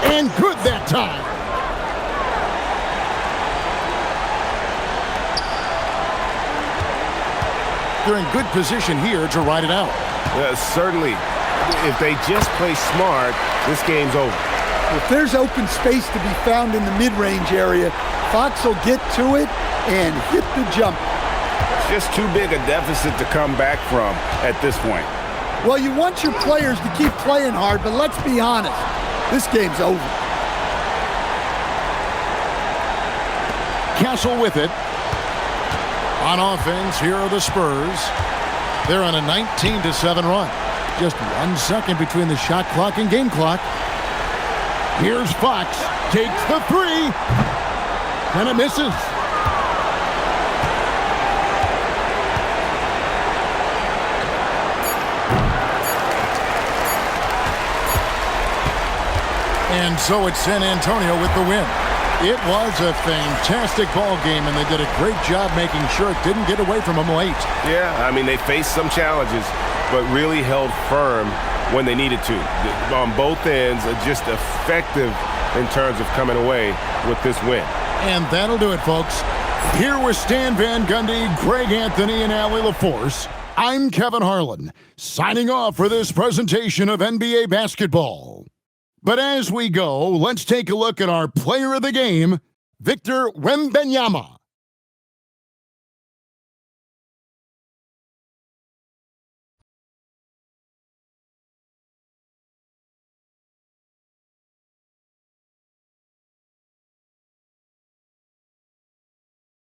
And good that time. They're in good position here to ride it out. Certainly. If they just play smart, this game's over. If there's open space to be found in the mid-range area, Fox will get to it and hit the jump. It's just too big a deficit to come back from at this point. Well, you want your players to keep playing hard, but let's be honest, this game's over. Castle with it. On offense, here are the Spurs. They're on a 19-7 run. Just 1 second between the shot clock and game clock. Here's Fox. Takes the 3. And it misses. And so it's San Antonio with the win. It was a fantastic ball game, and they did a great job making sure it didn't get away from them late. Yeah, they faced some challenges, but really held firm when they needed to. On both ends, just effective in terms of coming away with this win. And that'll do it, folks. Here with Stan Van Gundy, Greg Anthony, and Allie LaForce, I'm Kevin Harlan, signing off for this presentation of NBA basketball. But as we go, let's take a look at our player of the game, Victor Wembanyama.